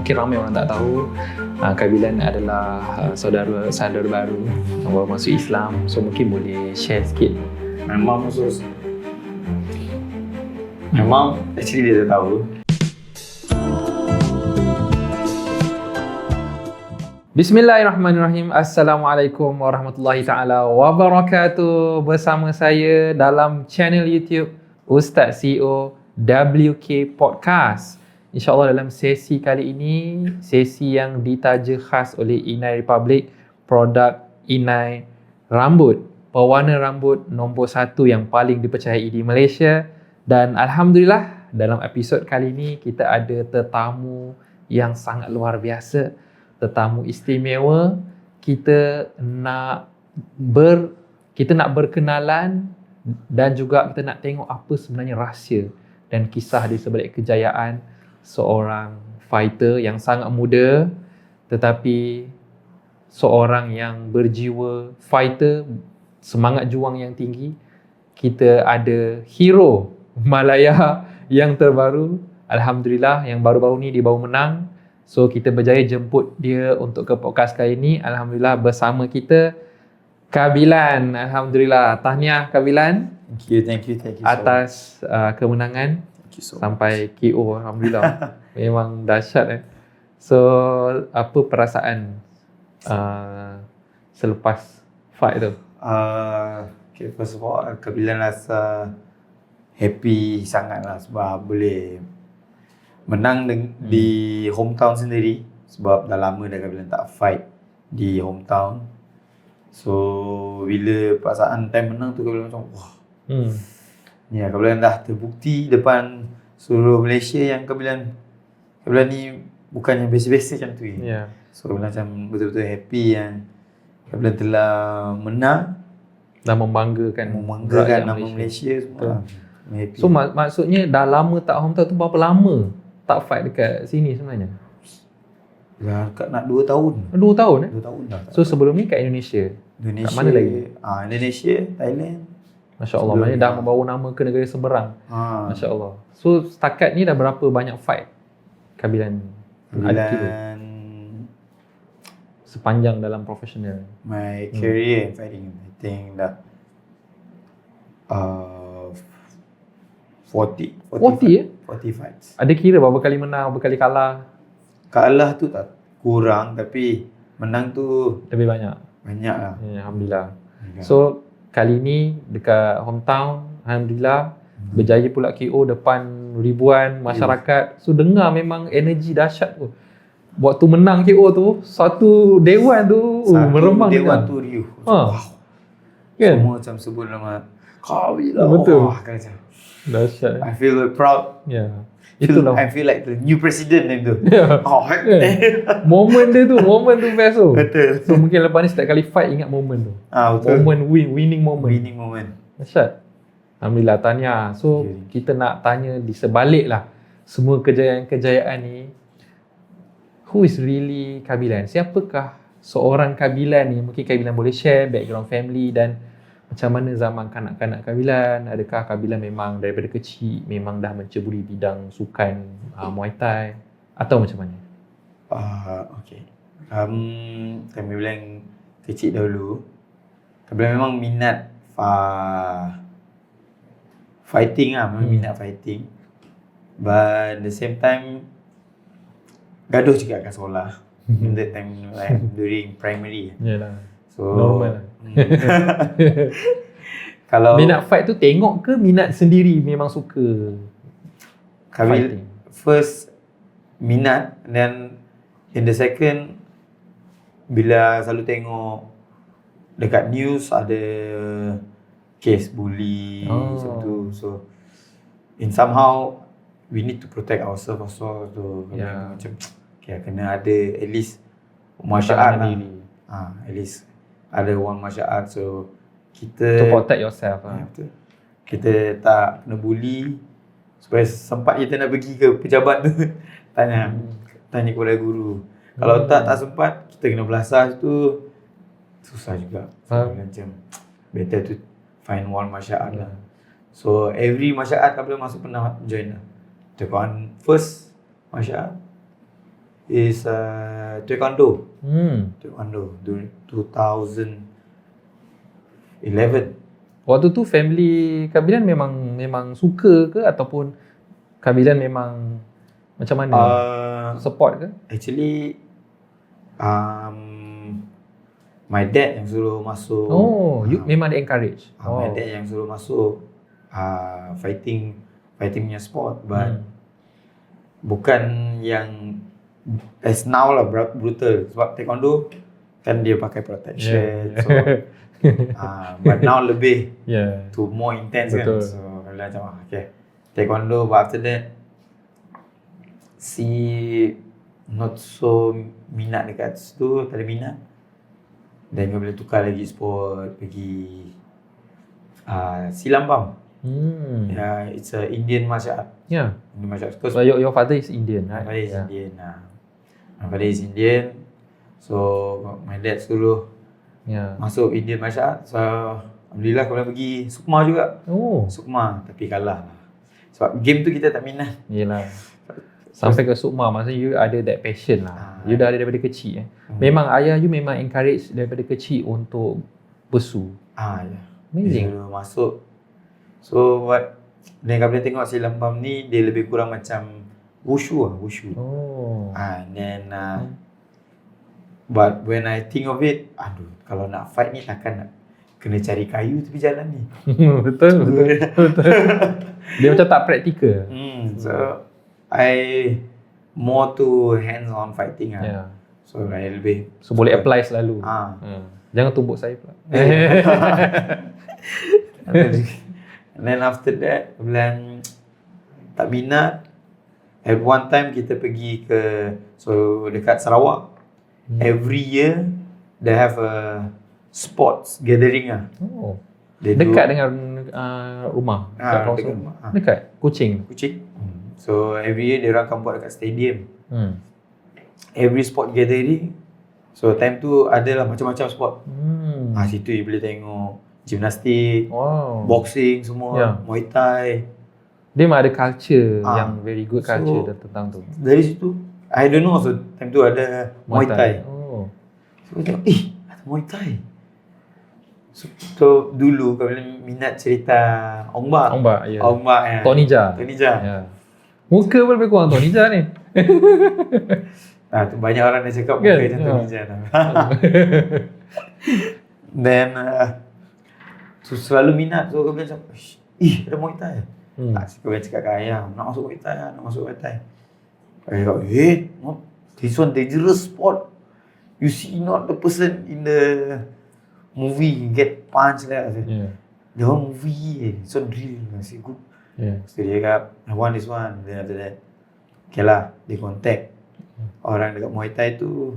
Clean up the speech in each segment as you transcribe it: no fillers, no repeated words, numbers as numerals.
mungkin ramai orang tak tahu Kak Bilan adalah saudara baru yang baru masuk Islam. So mungkin boleh share sikit. Memang actually dia dah tahu. Bismillahirrahmanirrahim. Assalamualaikum warahmatullahi taala wabarakatuh. Bersama saya dalam channel YouTube Ustaz CEO WK Podcast. InsyaAllah dalam sesi kali ini, sesi yang ditaja khas oleh Inai Republic, produk Inai Rambut, pewarna rambut nombor 1 yang paling dipercayai di Malaysia. Dan Alhamdulillah dalam episod kali ini kita ada tetamu yang sangat luar biasa, tetamu istimewa. Kita nak berkenalan dan juga kita nak tengok apa sebenarnya rahsia dan kisah di sebalik kejayaan seorang fighter yang sangat muda tetapi seorang yang berjiwa fighter, semangat juang yang tinggi. Kita ada hero Malaya yang terbaru, Alhamdulillah, yang baru-baru ni dia baru menang. So kita berjaya jemput dia untuk ke podcast kali ini. Alhamdulillah bersama kita Kak Bilan. Alhamdulillah. Tahniah Kak Bilan. Thank you atas kemenangan sampai KO. Alhamdulillah. Memang dahsyat So apa perasaan selepas fight tu? Okay, first of all, Kak Bilan rasa happy sangat lah sebab boleh menang di hometown sendiri. Sebab dah lama dah Kak Bilan tak fight di hometown. So bila perasaan time menang tu Kak Bilan macam wah, ni Kak Bilan dah terbukti depan seluruh Malaysia yang Kak Bilan ni bukan yang biasa-biasa macam tu. So Kak Bilan macam betul-betul happy yang Kak Bilan telah menang dan membanggakan nama Malaysia semua. So maksudnya dah lama tak hometown tu, berapa lama tak fight dekat sini sebenarnya? Dah dekat nak 2 tahun. 2 tahun 2 tahun dah. So sebelum ni kat Indonesia? Kat mana lagi? Indonesia, Thailand. Masya Allah, maknanya dah membawa nama ke negara seberang. Masya Allah. So setakat ni dah berapa banyak fight Kak Bilan sepanjang dalam profesional? My career in fighting, I think dah 40 fights. Ada kira berapa kali menang, berapa kali kalah? Kalah tu tak kurang, tapi menang tu lebih banyak lah. Alhamdulillah. So kali ni dekat hometown, Alhamdulillah berjaya pula KO depan ribuan masyarakat. So dengar memang energi dahsyat tu. Waktu menang KO tu, satu dewan tu meremang dewan tu riuh. Wow. Kan? Semua macam sebut nama Kak Bilan. Betul. Kan macam dahsyat. I feel proud. Itulah. I feel like the new president tu. Momen dia tu, momen tu best tu. Betul. So mungkin lepas ni setiap kali fight ingat momen tu. Betul. Momen winning moment. Dahsyat. Alhamdulillah, tahniah. So kita nak tanya di sebalik lah semua kejayaan-kejayaan ni, who is really Kak Bilan? Siapakah seorang Kak Bilan ni? Mungkin Kak Bilan boleh share background family dan macam mana zaman kanak-kanak Kak Bilan. Adakah Kak Bilan memang daripada kecil memang dah menceburi bidang sukan Muay Thai atau macam mana? Okay. Kak Bilan kecil dahulu, Kak Bilan memang minat fighting lah. Memang minat fighting. But at the same time gaduh juga kat sekolah. That time like during primary. Yalah. So normal lah. Kalau minat fight tu tengok ke minat sendiri memang suka fighting? First minat, then in the second bila selalu tengok dekat news ada case bully macam tu. So in somehow we need to protect ourselves also. So macam kena ada at least martial art lah. At least ada one martial art, so kita to protect yourself lah. Betul. Kita tak kena bully supaya sempat kita nak pergi ke pejabat tu tanya kepada guru. Kalau tak sempat, kita kena belasah tu susah juga. Macam better to find one martial art lah. So every martial art Kak Bilan masuk pernah join lah. Tekan first martial art is taekwondo. Hmm. During 2011. Waktu tu family Kabilan memang suka ke ataupun Kabilan memang macam mana? Support ke? Actually, my dad yang suruh masuk. You memang di encourage. My dad yang suruh masuk fighting punya sport, but bukan yang as now lah brutal. Sebab taekwondo kan dia pakai protection, so but now lebih to more intense. Betul. Kan. So kalau macam okay, taekwondo, but after that not so minat dekat situ, tak ada minat. Dan kau boleh tukar lagi sport, pergi silam bam. Yeah, it's a Indian martial art. Yeah. Indian martial art. So your father is Indian, right? My father is Indian. My father is Indian. So my dad suruh masuk Indian martial art. So alhamdulillah kau boleh pergi Sukma juga. Sukma, tapi kalah lah. Sebab game tu kita tak minat. Yelah. Sampai ke Sukma, maksudnya you ada that passion lah. You dah ada daripada kecil. Memang ayah you memang encourage daripada kecil untuk bersu. Ya. Amazing. Dia masuk. So what dan kau boleh tengok silam bam ni, dia lebih kurang macam wushu. And then but when I think of it, kalau nak fight ni takkan nak kena cari kayu tepi jalan ni. Betul. Dia macam tak praktikal. So I more to hands-on fighting lah. Yeah. So I lebih boleh apply selalu. Jangan tumbuk saya pula. And then after that, bilang tak minat. At one time kita pergi dekat Sarawak. Every year they have a sports gathering lah. Dekat dengan rumah. Dekat rumah. Dekat Kuching. So every year dia orang akan buat dekat stadium. Every sport gathering. So time tu adalah macam-macam sport. Situ you boleh tengok gimnastik, boxing semua, Muay Thai. Dia memang ada culture yang very good culture tentang tu. Dari situ, I don't know, so time tu ada Muay Thai. So tengok, ada Muay Thai. So dulu kau minat cerita Ong Bak. Ya. Ong Bak ya. Tony Jaa. Ya. Muka pun lebih kurang Tony Jaa ni. Tu banyak orang dah cakap muka macam Tony Jaa. Then so selalu minat. So kau bilang macam, ada Muay Thai. Kau bilang cakap kat ayah, nak masuk Muay Thai. Ayah cakap, this one dangerous sport. You see not the person in the movie get punch lah. The whole movie, so real. I say good. So dia cakap, I want this one. Then after that, okay lah, dia contact orang dekat Muay Thai tu.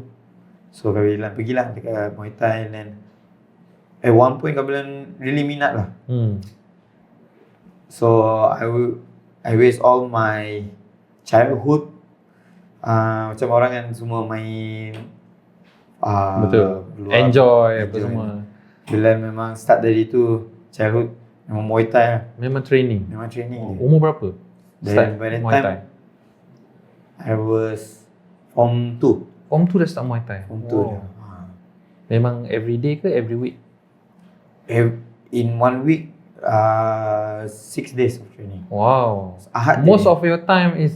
So kau bilang, pergilah dekat Muay Thai. And then at one point kau bilang really minat lah. So I waste all my childhood. Macam orang kan semua main betul. Enjoy apa semua. Bila memang start dari tu childhood memang Muay Thai lah. Memang training. Umur berapa? By that Muay time Thai. I was Form 2. Form 2 dah start Muay Thai. Form 2 dah. Memang every day ke every week? In 1 week 6 days of training. Wow. Ahad most of your time is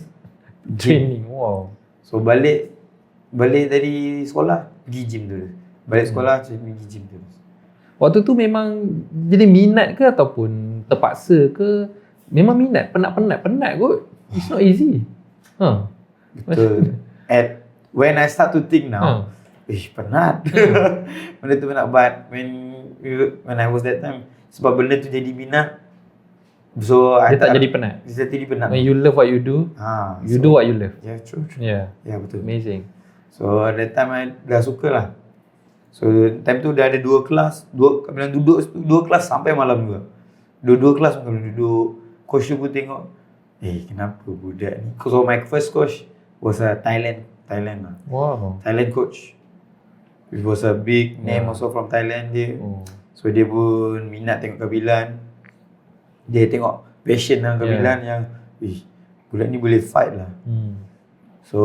training. Wow. So balik dari sekolah pergi gym dulu. Balik sekolah pergi gym dulu. Waktu tu memang jadi minat ke ataupun terpaksa ke? Memang minat, penat kot. It's not easy. Betul. When I start to think now, penat. Benda tu penat, but when I was that time, sebab benda tu jadi minat, so dia tak jadi penat. Dia jadi penat. When you love what you do, you do what you love. Yeah, true. Yeah, betul. Amazing. So that time I dah suka lah. So time tu dah ada 2 kelas, kami duduk 2 kelas sampai malam juga. 2 kelas kami duduk. Coach tu pun tengok, kenapa budak ni? So my first coach was a Thailand lah. Wow. Thailand coach. It was a big name also from Thailand dia. So dia pun minat tengok Kabilan. Dia tengok passion dalam Kabilan yang budak ni boleh fight lah. So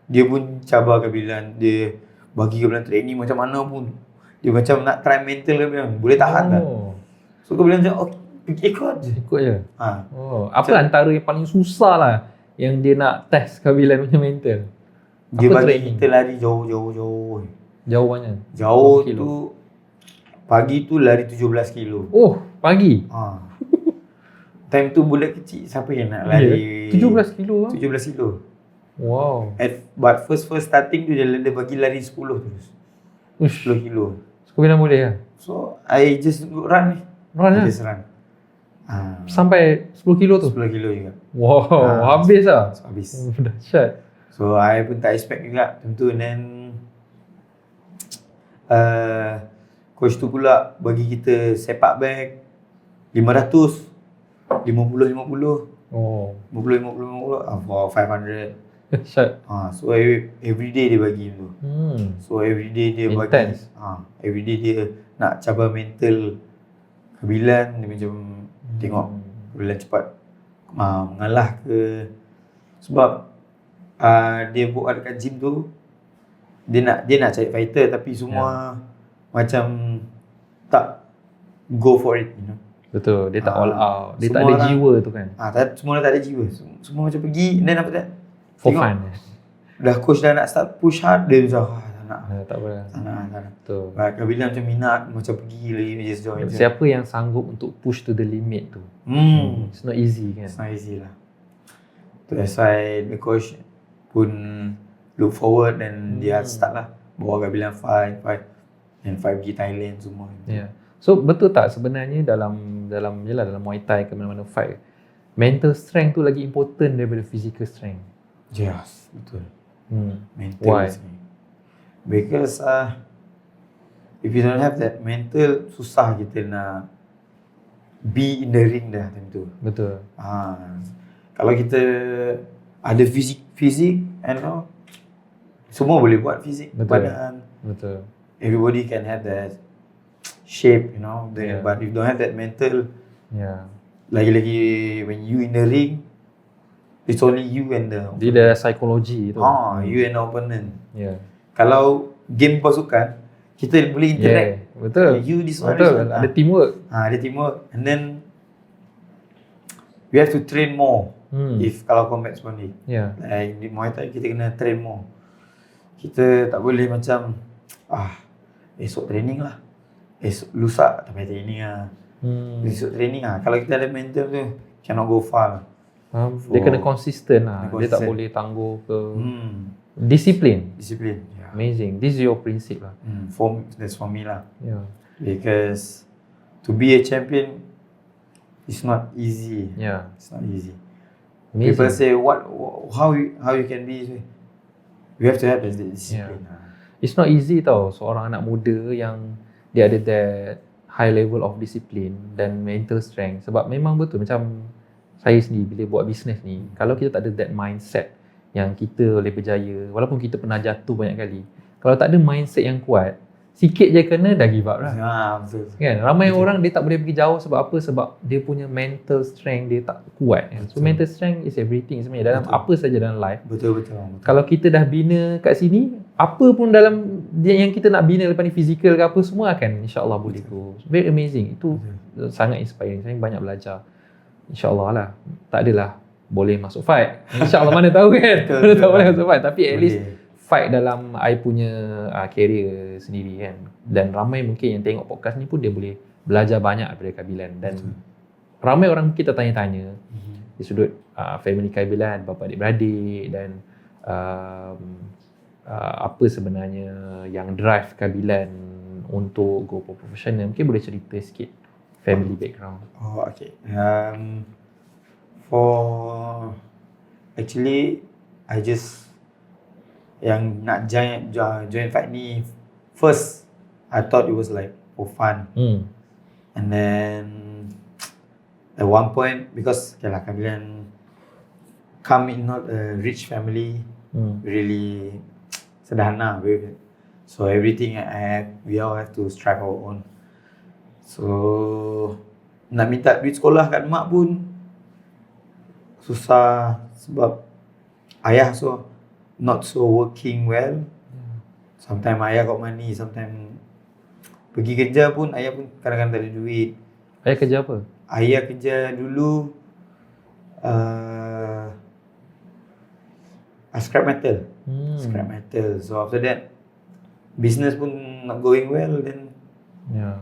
dia pun cabar Kabilan, dia bagi Kabilan training macam mana pun. Dia macam nak try mental Kabilan, boleh tahan tak. So Kabilan macam ikut je. Ikut je. Ha. Apa antara yang paling susah lah yang dia nak test Kabilan punya mental? Dia Apa bagi training? kita lari jauh. Jauh mana? Jauh Berapa kilo? tu pagi tu lari 17 kilo. Oh, pagi. Time tu budak kecil siapa yang nak lari 17 kilo lah. 17 kilo. Wow. But first starting tu dia bagi lari 10 terus. Ush. 10 kilo. Kabilan boleh lah. So I just run ni. Run I lah. just run. Sampai 10 kilo tu? 10 kilo juga. Wow, habis lah. So, habis. Dahsyat. So I pun tak expect juga tentu. And then coach tu pula bagi kita sepak bag 500, 50 Oh, 50 for 500. dahsyat. So every day dia bagi tu. So every day dia Intense. bagi every day dia nak cabar mental Kabilan. Dia macam tengok Kabilan cepat mengalah ke. Sebab dia buat dekat gym tu, dia nak cari fighter tapi semua macam tak go for it, you know. Betul, dia tak all out. Dia tak semua ada jiwa tu kan. Semua tak ada jiwa. Semua macam pergi, then after that For tengok, fun. dah coach dah nak start push hard, dia macam tak nak. Tak apa. Tak nak. Betul. Kabilan macam minat, macam pergi lagi, just join. Siapa yang sanggup untuk push to the limit tu? It's not easy kan. It's not easy lah. That's why the coach pun look forward dan dia start lah bawa Kabilan fight and fight pergi Thailand semua. Yeah. So betul tak sebenarnya dalam Muay Thai ke mana-mana fight, mental strength tu lagi important daripada physical strength? Yes, betul. Mental. Why? Strength. Because if you don't have that mental, susah kita nak be in the ring dah tentu. Betul. Kalau kita ada fisik and all, semua boleh buat fisik. Betul. Badan. Betul. Everybody can have that shape, you know. Yeah. But if you don't have that mental, Yeah. lagi-lagi when you in the ring, it's only you and the Dia ada psikologi tu. you and the opponent. Yeah. Kalau game pasukan, kita boleh interact. Yeah. Betul. You this one, Betul. this one. Ada teamwork. Ada teamwork. And then we have to train more. If kalau combat sport ni. Yeah. Like di Muay Thai kita kena train more. Kita tak boleh macam esok training lah. Lusa tak payah training lah. Esok training lah. Kalau kita ada mental tu, cannot go far lah. Dia kena konsisten lah. Dia tak boleh tangguh ke. Disiplin. Yeah. Amazing. This is your principle lah. That's for me lah. Yeah. Because to be a champion, it's not easy. Yeah. It's not easy. Amazing. People say, how you can be? You have to have the discipline. It's not easy tau, seorang anak muda yang dia ada that high level of discipline dan mental strength. Sebab memang betul macam saya sendiri bila buat bisnes ni, kalau kita tak ada that mindset yang kita boleh berjaya, walaupun kita pernah jatuh banyak kali, kalau tak ada mindset yang kuat, sikit je kena dah give up lah. Betul. Kan? Ramai orang dia tak boleh pergi jauh sebab apa? Sebab dia punya mental strength dia tak kuat. Kan? So mental strength is everything sebenarnya dalam apa saja dalam life. Betul. Kalau kita dah bina kat sini, apa pun dalam yang kita nak bina lepas ni, fizikal ke apa, semua akan insya-Allah boleh go. Very amazing. Itu sangat inspiring. Saya banyak belajar. Insya-Allah lah. Tak adalah boleh masuk fight. Insya-Allah mana tahu kan. Mana tahu boleh masuk fight, tapi at least fight dalam I punya career sendiri kan. Dan ramai mungkin yang tengok podcast ni pun dia boleh belajar banyak daripada Kabilan. Dan ramai orang kita tanya-tanya di sudut family Kabilan, bapa adik-beradik dan apa sebenarnya yang drive Kabilan untuk go professional. Mungkin boleh cerita sikit family background. Okay. For actually I just yang nak join fight ni first, I thought it was like for fun. And then at one point, because Kabilan come in not a rich family, really sederhana, so everything I have, we all have to strive our own. So nak minta duit sekolah kat mak pun susah sebab ayah so not so working well. Sometimes ayah got money, sometimes pergi kerja pun ayah pun kadang-kadang tak ada duit. Ayah kerja apa? Ayah kerja dulu scrap metal. Scrap metal. So after that business pun not going well, then Ya.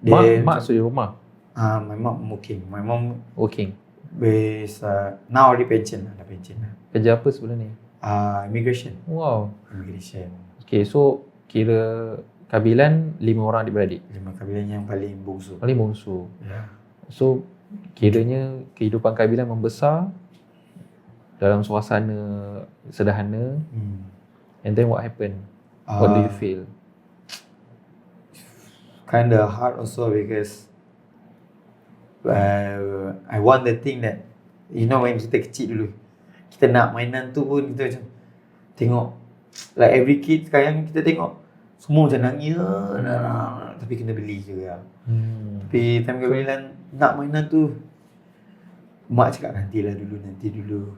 then Mak suri rumah. my mom working. My mom Working. is now already pension lah, dah pension lah. Kerja apa sebelum ni? Immigration. Wow. Immigration. Okay, so kira kabilan 5 orang adik-beradik. 5 kabilan yang paling bongsu. Paling bongsu. Ya. So kiranya kehidupan kabilan membesar dalam suasana sederhana. And then what happened? What do you feel? Kinda hard also because I want the thing that when kita kecil dulu, kita nak mainan tu pun kita macam tengok like every kid sekarang kita tengok semua macam nangis tapi kena beli juga. Tapi time kabilan nak mainan tu, mak cakap nanti dulu.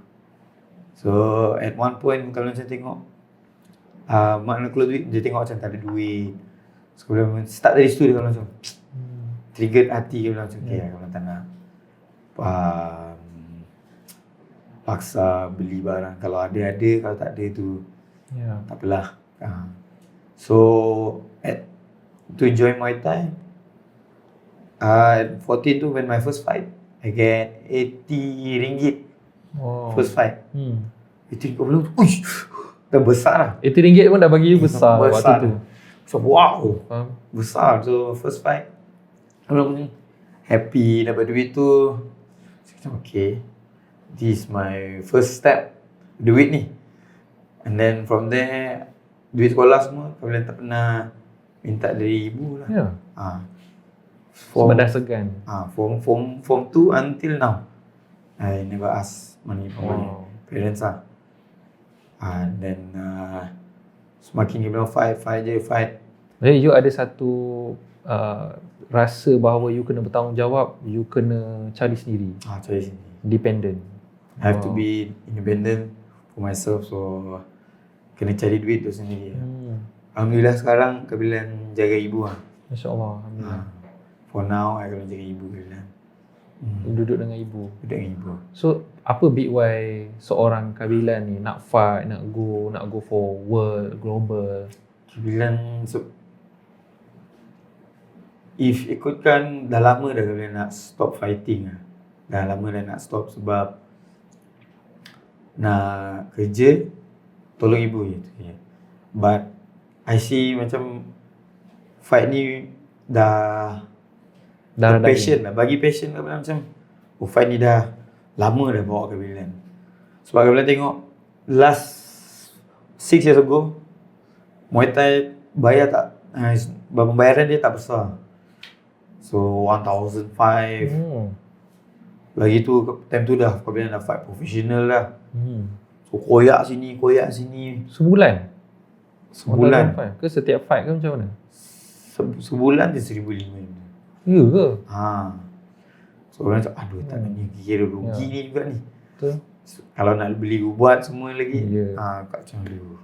So at one point kalau macam tengok mak nak keluar duit, dia tengok macam tak ada duit. So kalau start dari situ dia kalau macam triggered hati dia macam okay, kalau tak nak paksa beli barang. Kalau ada, kalau tak ada tu tak apalah. So to join Muay Thai at 14 tu when my first fight, I get 80 ringgit. Wow. First fight. 80 ringgit. Uish, dah besar lah. RM80 pun dah bagi you besar waktu tu. So wow, Faham? besar. So first fight, aku happy dapat duit tu. So, okay, this is my first step, duit ni. And then from there, duit sekolah semua, kabilan tak pernah minta dari ibu lah. Ya. From, Sebab dah segan. from 2 until now, I never ask money from my parents lah. And then semakin kabilan fight. Jadi you ada satu rasa bahawa you kena bertanggungjawab, you kena cari sendiri. Cari sendiri. Independent. I have to be independent for myself, so kena cari duit tu sendiri. Alhamdulillah sekarang kabilan jaga ibu lah. Masya Allah. Alhamdulillah. For now, I kena jaga ibu kabilan. Duduk dengan ibu. So apa big why seorang kabilan ni nak fight, nak go for world, global? Kabilan if ikutkan dah lama dah kabilan nak stop fighting lah. Dah lama dah nak stop sebab nak kerja tolong ibu je. But I see macam fight ni dah passion lah. Bagi passion kabilan macam fight ni dah lama dah bawa kabilan. Sebab kabilan tengok last 6 years ago Muay Thai bayar tak, pembayaran dia tak besar. So 1,500. Lagi tu time tu dah kabilan dah fight professional dah. So koyak sini. Sebulan? Ke Sebulan. setiap fight ke macam mana? Sebulan dia 1,500. Ya ke? So orang cakap aduh tak ni kira rugi ni juga ni. Betul. Kalau nak beli ubat semua lagi. Kat macam aduh.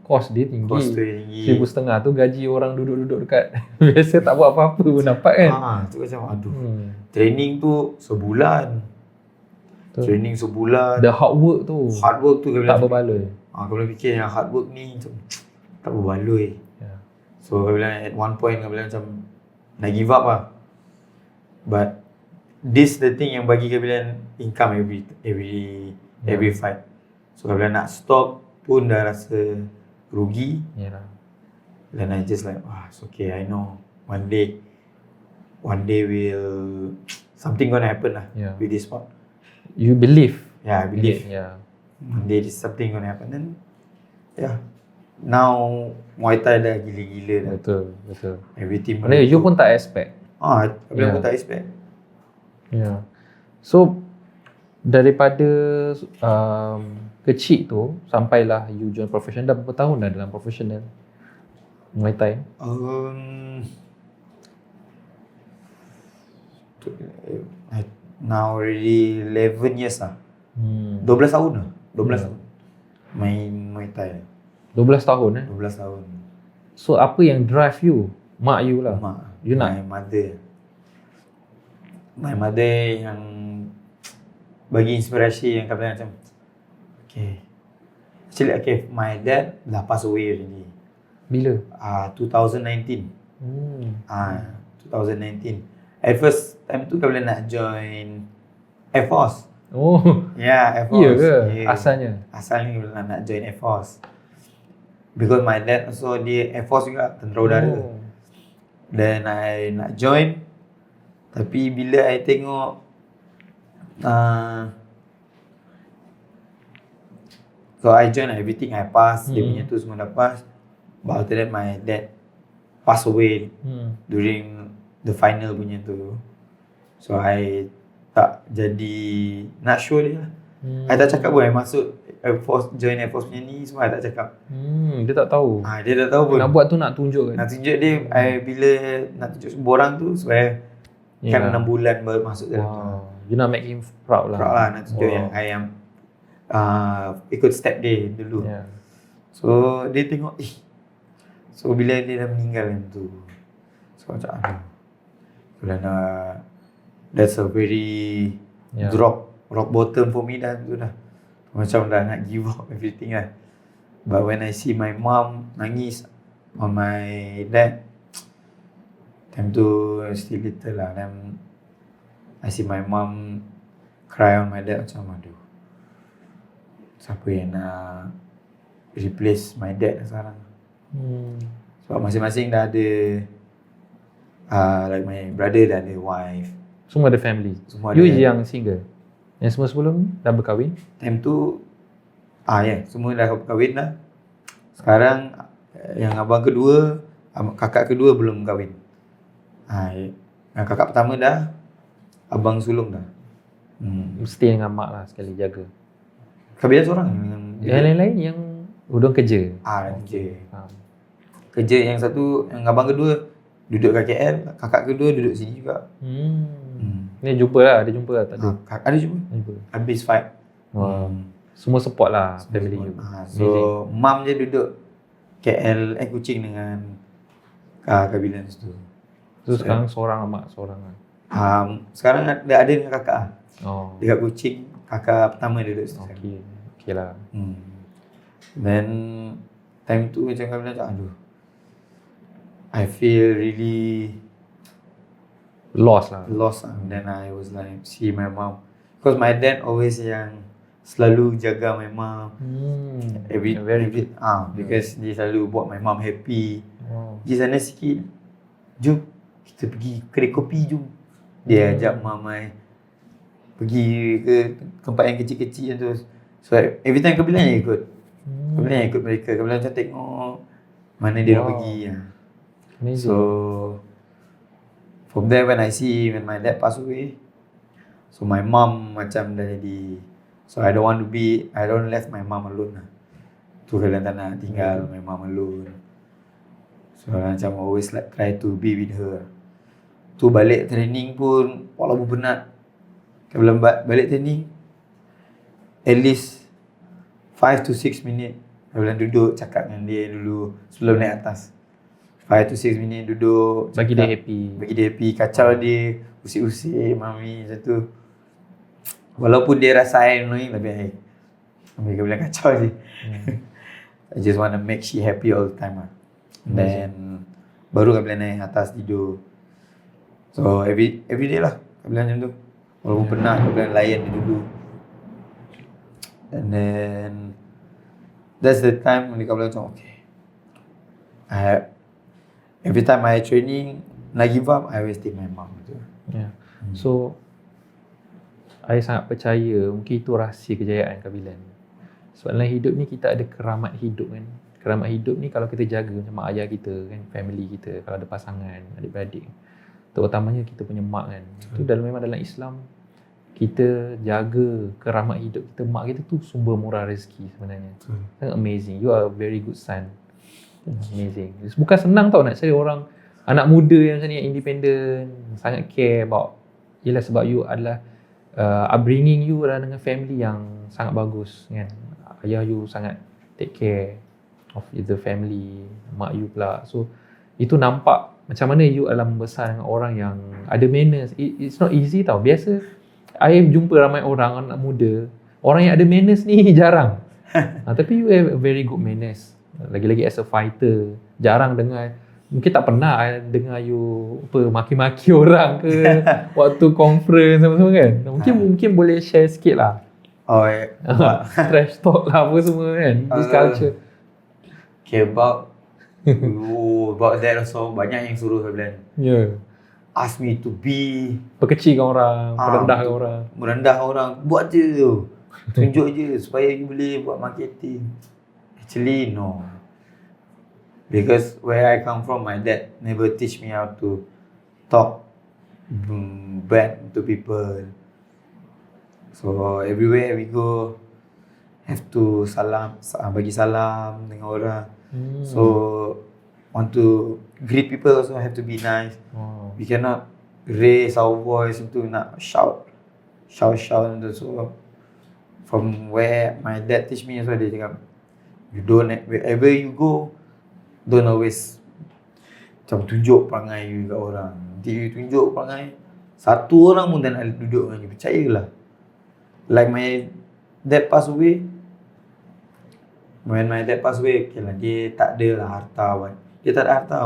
Kos dia tinggi. Kos tu tinggi. 1,500 tu gaji orang duduk-duduk dekat biasa tak buat apa-apa pun dapat kan. Tu macam aduh. Training tu sebulan. Training sebulan. The hard work tu. Tak berbaloi. Kalau fikir yang hard work ni macam tak berbaloi. So kabilan at one point kabilan macam nak give up lah. But this the thing yang bagi kabilan income every fight. So kabilan nak stop pun dah rasa rugi. Then I just like, it's okay, I know one day will something gonna happen lah with this sport. You believe? Yeah, I believe. One day something gonna happen. Then now Muay Thai dah gila-gila dah. Betul. Everything. Mana you pun tak expect. Kabilan pun tak expect. So daripada kecil tu sampailah you join professional, dah berapa tahun dah dalam professional Muay Thai? Now already 11 years lah. 12 tahun lah. 12 tahun. main Muay Thai 12 tahun 12 tahun. So apa yang drive you? Mak you lah. Mak, You nak? My mother yang bagi inspirasi yang kata macam okay. Actually okay, my dad dah pass away already. Bila? 2019. 2019. At first time tu kami nak join Air Force. Oh. Air Force. Iya ke? Yeah. Asalnya kami nak join Air Force. Because my dad also dia Air Force juga, tentera udara. Then I nak join. Tapi bila I tengok so I join everything, I pass, dia punya tu semua dah pass. But after that my dad pass away during the final punya tu. So I tak jadi nak show dia lah. I tak cakap pun I masuk Air Force, join Air Force punya ni semua I tak cakap. Dia tak tahu. Dia tak tahu pun. Nak buat tu nak tunjuk kan? Nak tunjuk dia, bila nak tunjuk semua orang tu supaya kan 6 bulan baru masuk dalam tu. You nak make him proud lah. Proud lah, nak tunjuk yang I am ikut step dia dulu. So dia tengok so bila dia dah meninggal yang tu, so macam that's a very rock bottom for me dah tu dah. Macam dah nak give up everything lah. But when I see my mom nangis on my dad, time tu still little lah. Then I see my mom cry on my dad, macam aduh, siapa yang nak replace my dad sekarang. Sebab masing-masing dah ada like my brother dah ada wife. Semua ada family. Semua you ada. yang single. Yang semua sebelum ni dah berkahwin? Time tu semua dah berkahwin dah. Sekarang yang abang kedua, kakak kedua belum kahwin. Yang kakak pertama dah, abang sulung dah. Stay dengan mak lah sekali, jaga. Kabilah seorang yang lain-lain yang hudung kerja. Kerja yang satu, yang abang kedua duduk kat KL, kakak kedua duduk sini juga. Ni jumpa lah, ada jumpa lah tak ada? Ada jumpa. Habis fight. Semua support lah family you. So mam je duduk KL Kuching dengan kabilan situ. So sekarang seorang mak, seorang lah. Sekarang ada dengan kakak. Dekat Kuching, kakak pertama duduk situ. Okay lah. Then time tu macam kabilan macam aduh, I feel really lost lah. Then I was like see my mom, because my dad always yang selalu jaga my mom. Every because dia selalu buat my mom happy. Pergi sana sikit, jom kita pergi kedai kopi, jom. Dia ajak mom I pergi ke tempat yang kecil-kecil tu. So every time kabilan yang ikut. Kabilan yang ikut mereka. Kabilan macam tengok mana dia nak pergi. So from there when my dad pass away, so my mom macam dah jadi, so I don't left my mom alone lah. Tu kalian tak nak tinggal my mom alone. So macam always like try to be with her. Tu balik training pun walaupun penat, kalau balik training at least 5 to 6 minit kalau duduk cakap dengan dia dulu sebelum naik atas. 5 to 6 minit duduk bagi cakap, dia happy, kacau dia, usik-usik mami macam tu. Walaupun dia rasa annoying, lebih mami bilang kacau je. I just want to make she happy all the time lah. Then baru kami naik atas tidur. So every day lah kami macam tu. Walaupun penat kami layan dia dulu. And then that's the time when kami macam okay, every time I training nak give up, I always take my mom gitu. So I sangat percaya mungkin itu rahsia kejayaan kabilan. Sebab dalam hidup ni kita ada keramat hidup kan. Keramat hidup ni kalau kita jaga macam mak ayah kita kan, family kita, kalau ada pasangan, adik-beradik, terutamanya kita punya mak kan. Itu memang dalam Islam kita jaga keramat hidup kita. Mak kita tu sumber murah rezeki sebenarnya. Sangat amazing. You are a very good son. Amazing. Bukan senang tau nak cari orang anak muda yang macam ni, yang independent, sangat care about. Yelah sebab you adalah upbringing you adalah dengan family yang sangat bagus kan. ayah you sangat take care of the family, mak you pula. So itu nampak macam mana you adalah membesar dengan orang yang ada manners. It's not easy tau. Biasa I jumpa ramai orang anak muda, orang yang ada manners ni jarang. Tapi you have a very good manners. Lagi-lagi as a fighter, jarang dengar, mungkin tak pernah I dengar you maki-maki orang ke waktu conference apa-apa kan. Mungkin boleh share sikit lah. Trash talk lah apa semua kan, this culture. Okay, about that also, banyak yang suruh Kabilan. Ask me to be Perkecilkan orang, merendahkan orang. Merendahkan orang, buat je tu. Tunjuk je supaya you boleh buat marketing. Actually no. Because where I come from, my dad never teach me how to talk bad to people. So everywhere we go, have to bagi salam dengan orang. So want to greet people also have to be nice. We cannot raise our voice into nak shout. So from where my dad teach me, so dia cakap, you don't, wherever you go, don't always macam tunjuk perangai you kat orang. Nanti you tunjuk perangai, satu orang pun tak nak duduk dengan you, percayalah. Like my dad pass away, when my dad pass away, okay lah, dia tak ada lah harta. Dia tak ada harta.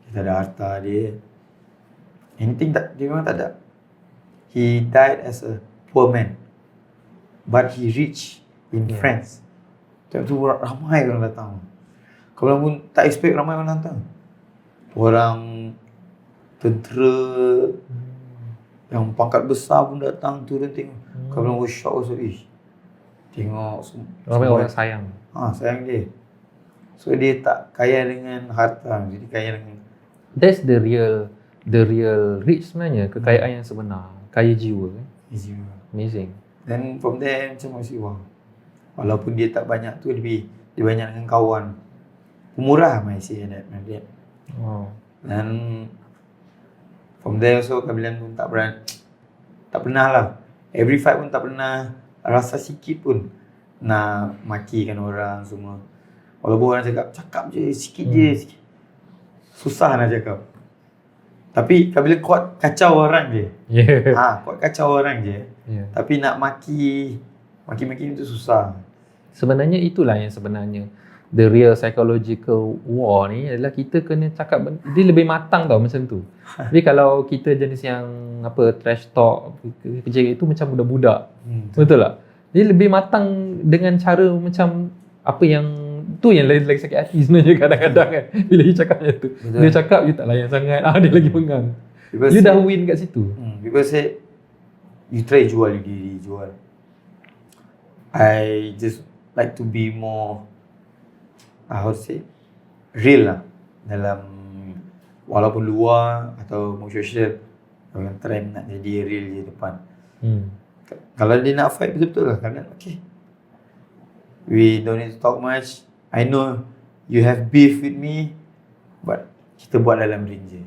Dia tak ada harta dia. Anything dia memang tak ada. He died as a poor man. But he rich in friends. Tengok tu ramai orang datang. Kau pun tak expect ramai orang datang. Orang tentera yang pangkat besar pun datang turun tengok. Kau pun shock also. Tengok ramai orang sayang. Sayang dia. So dia tak kaya dengan harta, jadi kaya dengan, that's the real rich sebenarnya, kekayaan yang sebenar, kaya jiwa kan. Amazing. Then from there macam masih walaupun dia tak banyak tu, dia banyak dengan kawan. Pemurah masih ada dia. Dan from there also Kabilan pun tak pernah lah. Every fight pun tak pernah rasa sikit pun nak makikan orang semua. Walaupun orang cakap je sikit je. Susah nak cakap. Tapi Kabilan kuat kacau orang je. Kuat kacau orang je. Tapi nak maki itu susah. Sebenarnya itulah yang sebenarnya the real psychological war ni adalah kita kena cakap, dia lebih matang tau macam tu. Tapi kalau kita jenis yang trash talk kerja itu macam budak-budak. Betul tak? Dia lebih matang dengan cara macam apa yang tu yang lagi sakit hati sebenarnya kadang-kadang kan. Bila dia cakap macam tu. Betul. Dia cakap you tak layan sangat. Dia lagi pengang. You dah win kat situ. People say you try jual diri, jual. I just like to be more how to say real lah dalam, walaupun luar atau social, orang trend nak jadi real je depan. Kalau dia nak fight betul-betul lah, kan okay, we don't need to talk much. I know you have beef with me, but kita buat dalam ring je.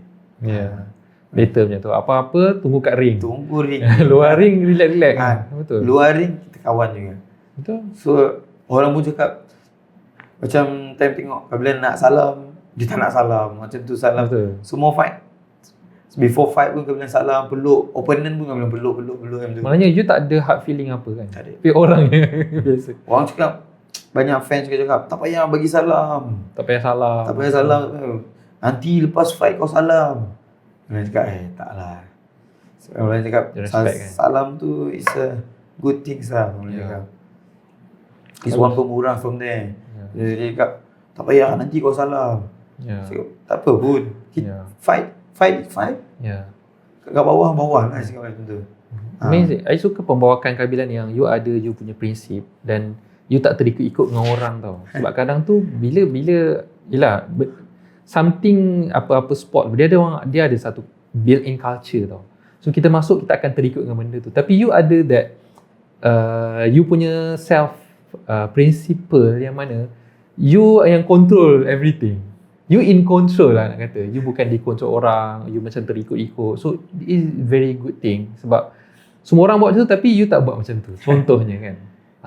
Better macam tu. Apa-apa tunggu kat ring. Tunggu ring. Luar ring relax-relax. Betul. Luar ring kita kawan juga. Betul. So orang pun cakap macam time tengok Kabilan nak salam, dia tak nak salam. Macam tu salam. Betul. Semua fight. Before fight pun Kabilan salam, peluk. Opponent pun Kabilan peluk. Maknanya you tak ada hard feeling apa kan? Tak ada. Tapi orang biasa. Orang cakap, banyak fans juga cakap, tak payah bagi salam. Tak payah salam. Nanti lepas fight kau salam. Orang cakap, taklah. So, orang cakap, salam tu is a good thing lah. Orang cakap. It's one pemurah from there. Dia cakap, tak payah nanti kau salam. Cakap, tak apa pun. Fight. Kat bawah lah cakap macam tu. Amazing. I suka pembawakan Kabilan yang you ada you punya prinsip dan you tak terikut-ikut dengan orang tau. Sebab kadang tu bila yelah something apa-apa sport dia ada satu built-in culture tau. So kita masuk kita akan terikut dengan benda tu. Tapi you ada that you punya self principle yang mana you yang control everything. You in control lah nak kata. You bukan dikontrol orang, you macam terikut-ikut. So it is very good thing sebab semua orang buat macam tu tapi you tak buat macam tu. Contohnya kan.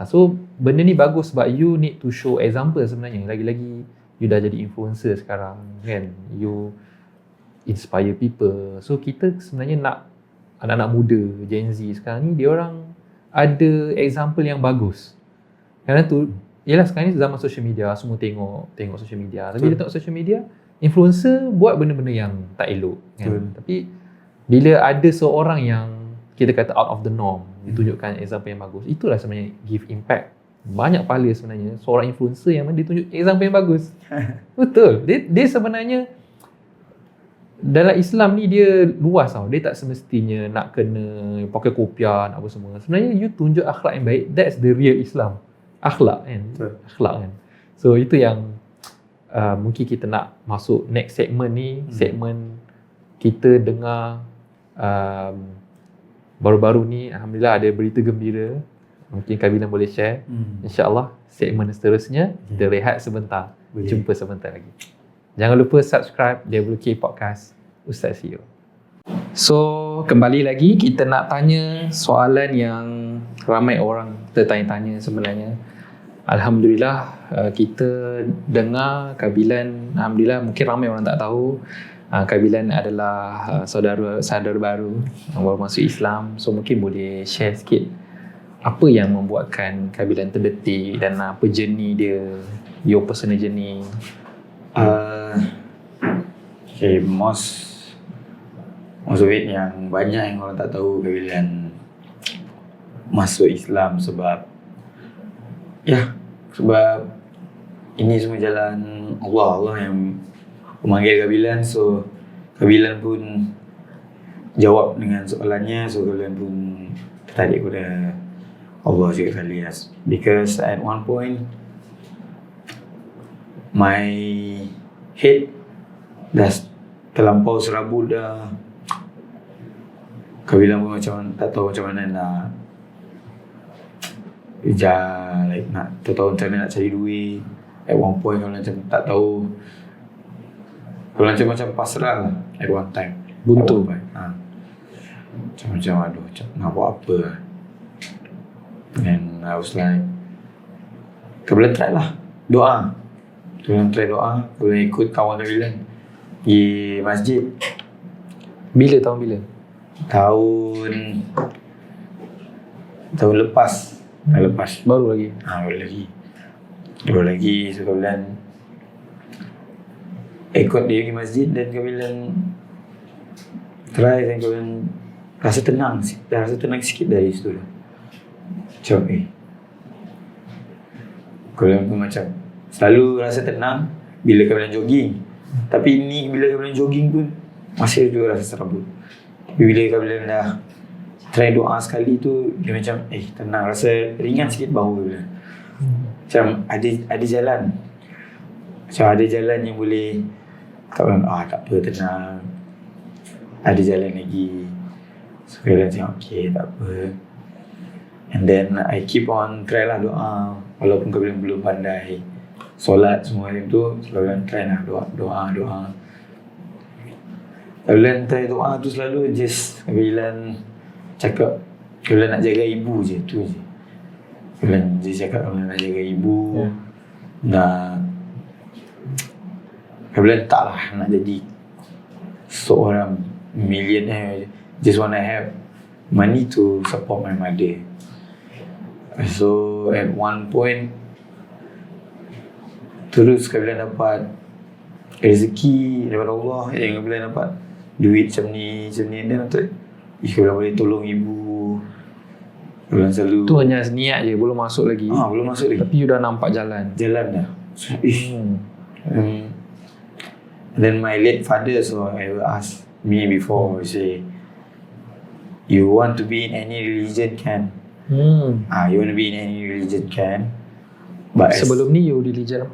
So benda ni bagus sebab you need to show example sebenarnya. Lagi-lagi you dah jadi influencer sekarang kan, you inspire people. So kita sebenarnya nak anak-anak muda Gen Z sekarang ni, dia orang ada example yang bagus. Kerana tu yalah sekarang ni zaman social media, semua tengok social media. Tapi dia tengok social media, influencer buat benda-benda yang tak elok kan. Tapi bila ada seorang yang kita kata out of the norm, ditunjukkan example yang bagus, itulah sebenarnya give impact. Banyak pahala sebenarnya seorang influencer yang dia tunjuk example yang bagus. Betul. Dia sebenarnya dalam Islam ni dia luas tau. Dia tak semestinya nak kena pakai kopiah nak apa semua. Sebenarnya you tunjuk akhlak yang baik, that's the real Islam. Akhlak kan. Betul. Akhlak kan. So itu yang mungkin kita nak masuk next segment ni. Segmen kita dengar baru-baru ni alhamdulillah ada berita gembira. Mungkin Kak Bilan boleh share. InsyaAllah segmen seterusnya kita rehat sebentar. Jumpa sebentar lagi. Jangan lupa subscribe WK Podcast Ustaz CEO. So kembali lagi kita nak tanya soalan yang ramai orang tertanya-tanya sebenarnya. Alhamdulillah kita dengar Kak Bilan, alhamdulillah mungkin ramai orang tak tahu Kak Bilan adalah saudara baru yang baru masuk Islam. So mungkin boleh share sikit apa yang membuatkan Kak Bilan terdetik dan apa journey dia, your personal journey. Okay, most of it yang banyak yang orang tak tahu Kak Bilan masuk Islam sebab ini semua jalan Allah yang memanggil Kak Bilan. So Kak Bilan pun jawab dengan soalannya. So Kak Bilan pun tertarik kepada Allah juga kali ya. Because at one point my head dah terlampau serabut dah. Kak Bilan pun macam tak tahu macam mana nak nak tahu macam mana nak cari duit. At one point kalau macam tak tahu, kalau macam pasrah lah at one time. Buntu. Macam aduh nak buat apa. And I was like, Kak Bilan try lah doa. Kak Bilan try doa. Kak Bilan ikut kawan Kak Bilan di masjid. Tahun bila? Tahun lepas. Baru lagi. Baru lagi. So Kak Bilan ikut dia pergi masjid dan Kak Bilan try dan Kak Bilan rasa tenang sikit dari situ lah. Macam Kak Bilan pun macam selalu rasa tenang bila Kak Bilan jogging. Tapi ni bila Kak Bilan jogging pun masih juga rasa serabut. Tapi bila Kak Bilan dah try doa sekali tu, dia macam tenang, rasa ringan sikit bahu Kak Bilan. Macam ada jalan. Macam ada jalan yang boleh Kak Bilan tak apa, tenang. Ada jalan lagi. So Kak Bilan cakap okay, tak apa. And then I keep on try lah doa. Walaupun Kak Bilan belum pandai solat semua macam tu, Kak Bilan try lah doa. Kak Bilan try doa tu selalu just Kak Bilan cakap Kak Bilan nak jaga ibu je, tu je. Kak Bilan je cakap Kak Bilan nak jaga ibu. Kak Bilan tak lah nak jadi seorang millionaire. Just wanna have money to support my mother. So at one point terus Kak Bilan dapat rezeki daripada Allah yang Kak Bilan dapat duit macam ni dan Kak Bilan boleh tolong ibu. Kak Bilan selalu tu hanya niat je, belum masuk lagi. Belum masuk lagi. Tapi you dah nampak jalan dah. And then my late father ever asked me before, say, you want to be in any religion can. You want to be in any religion can. But sebelum ni you religion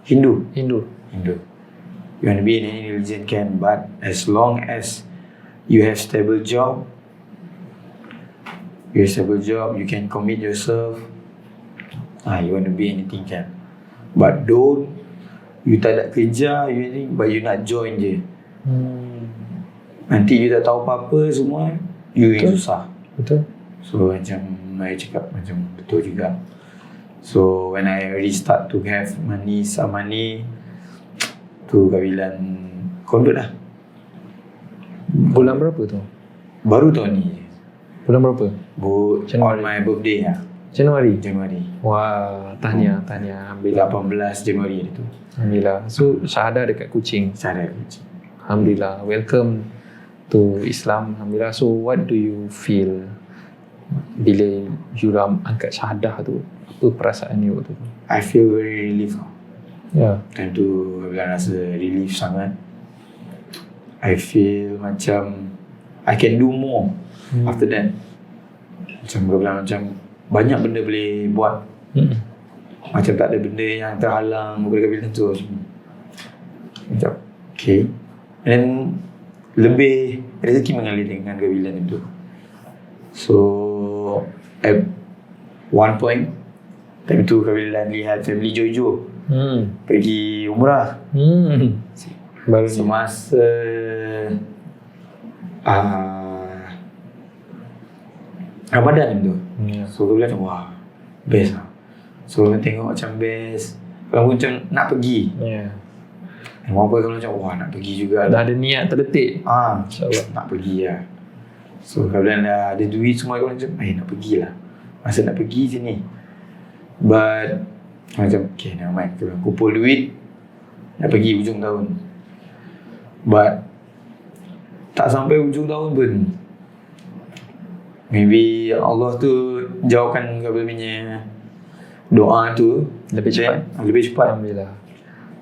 Hindu. Hindu. You want to be in any religion can, but as long as you have stable job, you can commit yourself. You want to be anything can. But don't, you tak ada kerja, but you nak join je. Nanti you tak tahu apa-apa semua, you yang susah. Betul. So macam saya cakap macam betul juga. So when I already start to have money, some money, tu kabilan convert lah. Bulan berapa tu? Baru tahun ni. Bulan berapa? On Januari. my birthday lah. Januari. Wah, tahniah. Alhamdulillah. 18 Januari hari tu. Alhamdulillah. So syahadah dekat Kuching. Saya Alhamdulillah. Welcome to Islam. Alhamdulillah. So what do you feel bila you angkat syahadah tu? Apa perasaan you waktu tu? I feel very relief. Ya. Time tu bila rasa relief sangat. I feel macam I can do more after that. Macam banyak benda boleh buat. Macam tak ada benda yang terhalang daripada kabilan tu. Macam okay. And lebih rezeki mengalir dengan kabilan itu. So at one point time tu kabilan lihat family Jojo pergi umrah. Baru ni. Semasa Ramadan tu. So kabilan macam wah best lah. So orang tengok macam best. Kalau macam nak pergi. Dan orang pun macam wah nak pergi juga Dah lah. ada niat terdetik. InsyaAllah nak pergi lah. So kabilan dah ada duit semua, kabilan macam nak pergilah. Masa nak pergi sini. But macam okay never mind, kabilan kumpul duit nak pergi hujung tahun. But tak sampai hujung tahun pun maybe Allah tu jawabkan kabilan punya doa tu Lebih cepat. Lebih cepat. Alhamdulillah.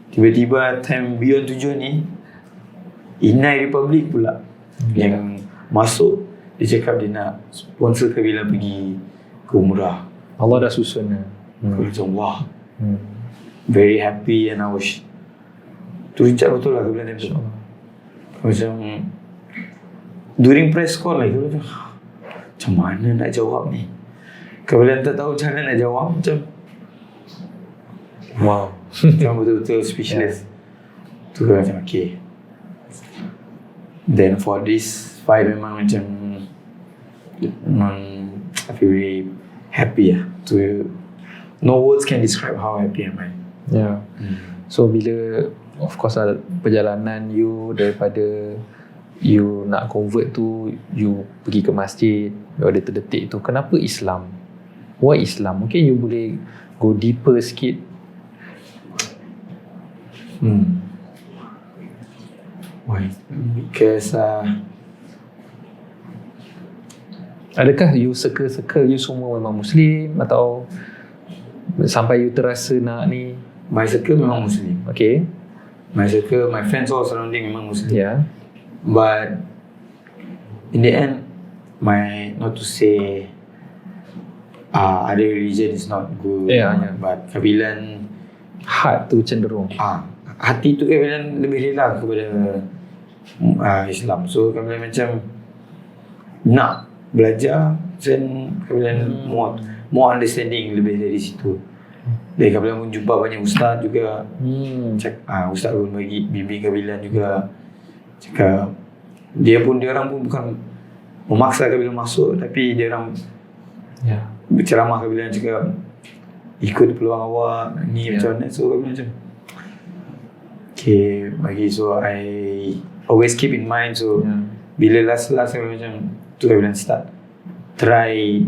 Tiba-tiba time beyond tujuan ni Inai Republic pula yang masuk. Dia cakap dia nak sponsor kabilan pergi ke umrah. Allah dah susun. Aku macam wah, very happy and I was terucap betul lah kabilan tu. Macam during press call lah macam mana nak jawab ni. Kabilan tak tahu macam mana nak jawab. Macam wow. Macam betul-betul speechless. Tu kan macam okay. Then for this fight memang macam I feel very happy lah. No words can describe how happy am I. Yeah. So bila of course lah, perjalanan you daripada you nak convert tu, you pergi ke masjid, you ada terdetik tu, kenapa Islam? Why Islam? Mungkin you boleh go deeper sikit. Why? Because Adakah you circle you semua memang Muslim atau sampai you terasa nak ni? my circle memang Muslim. Okay. My circle, my friends all surrounding memang Muslim. Yeah. But in the end, not to say other religion is not good. Yeah. But kabilan Heart tu cenderung. hati tu kabilan lebih rela kepada Islam. So kabilan macam nak belajar dan kabilan more understanding lebih dari situ. Dan kabilan pun jumpa banyak ustaz juga. Ustaz pun bagi bimbing kabilan juga. Cakap dia orang pun bukan memaksa kabilan masuk, tapi dia orang berceramah kabilan cakap ikut peluang awak ni macam mana. So kabilan macam okay bagi. So I always keep in mind. So bila last kabilan macam tu kabilan start try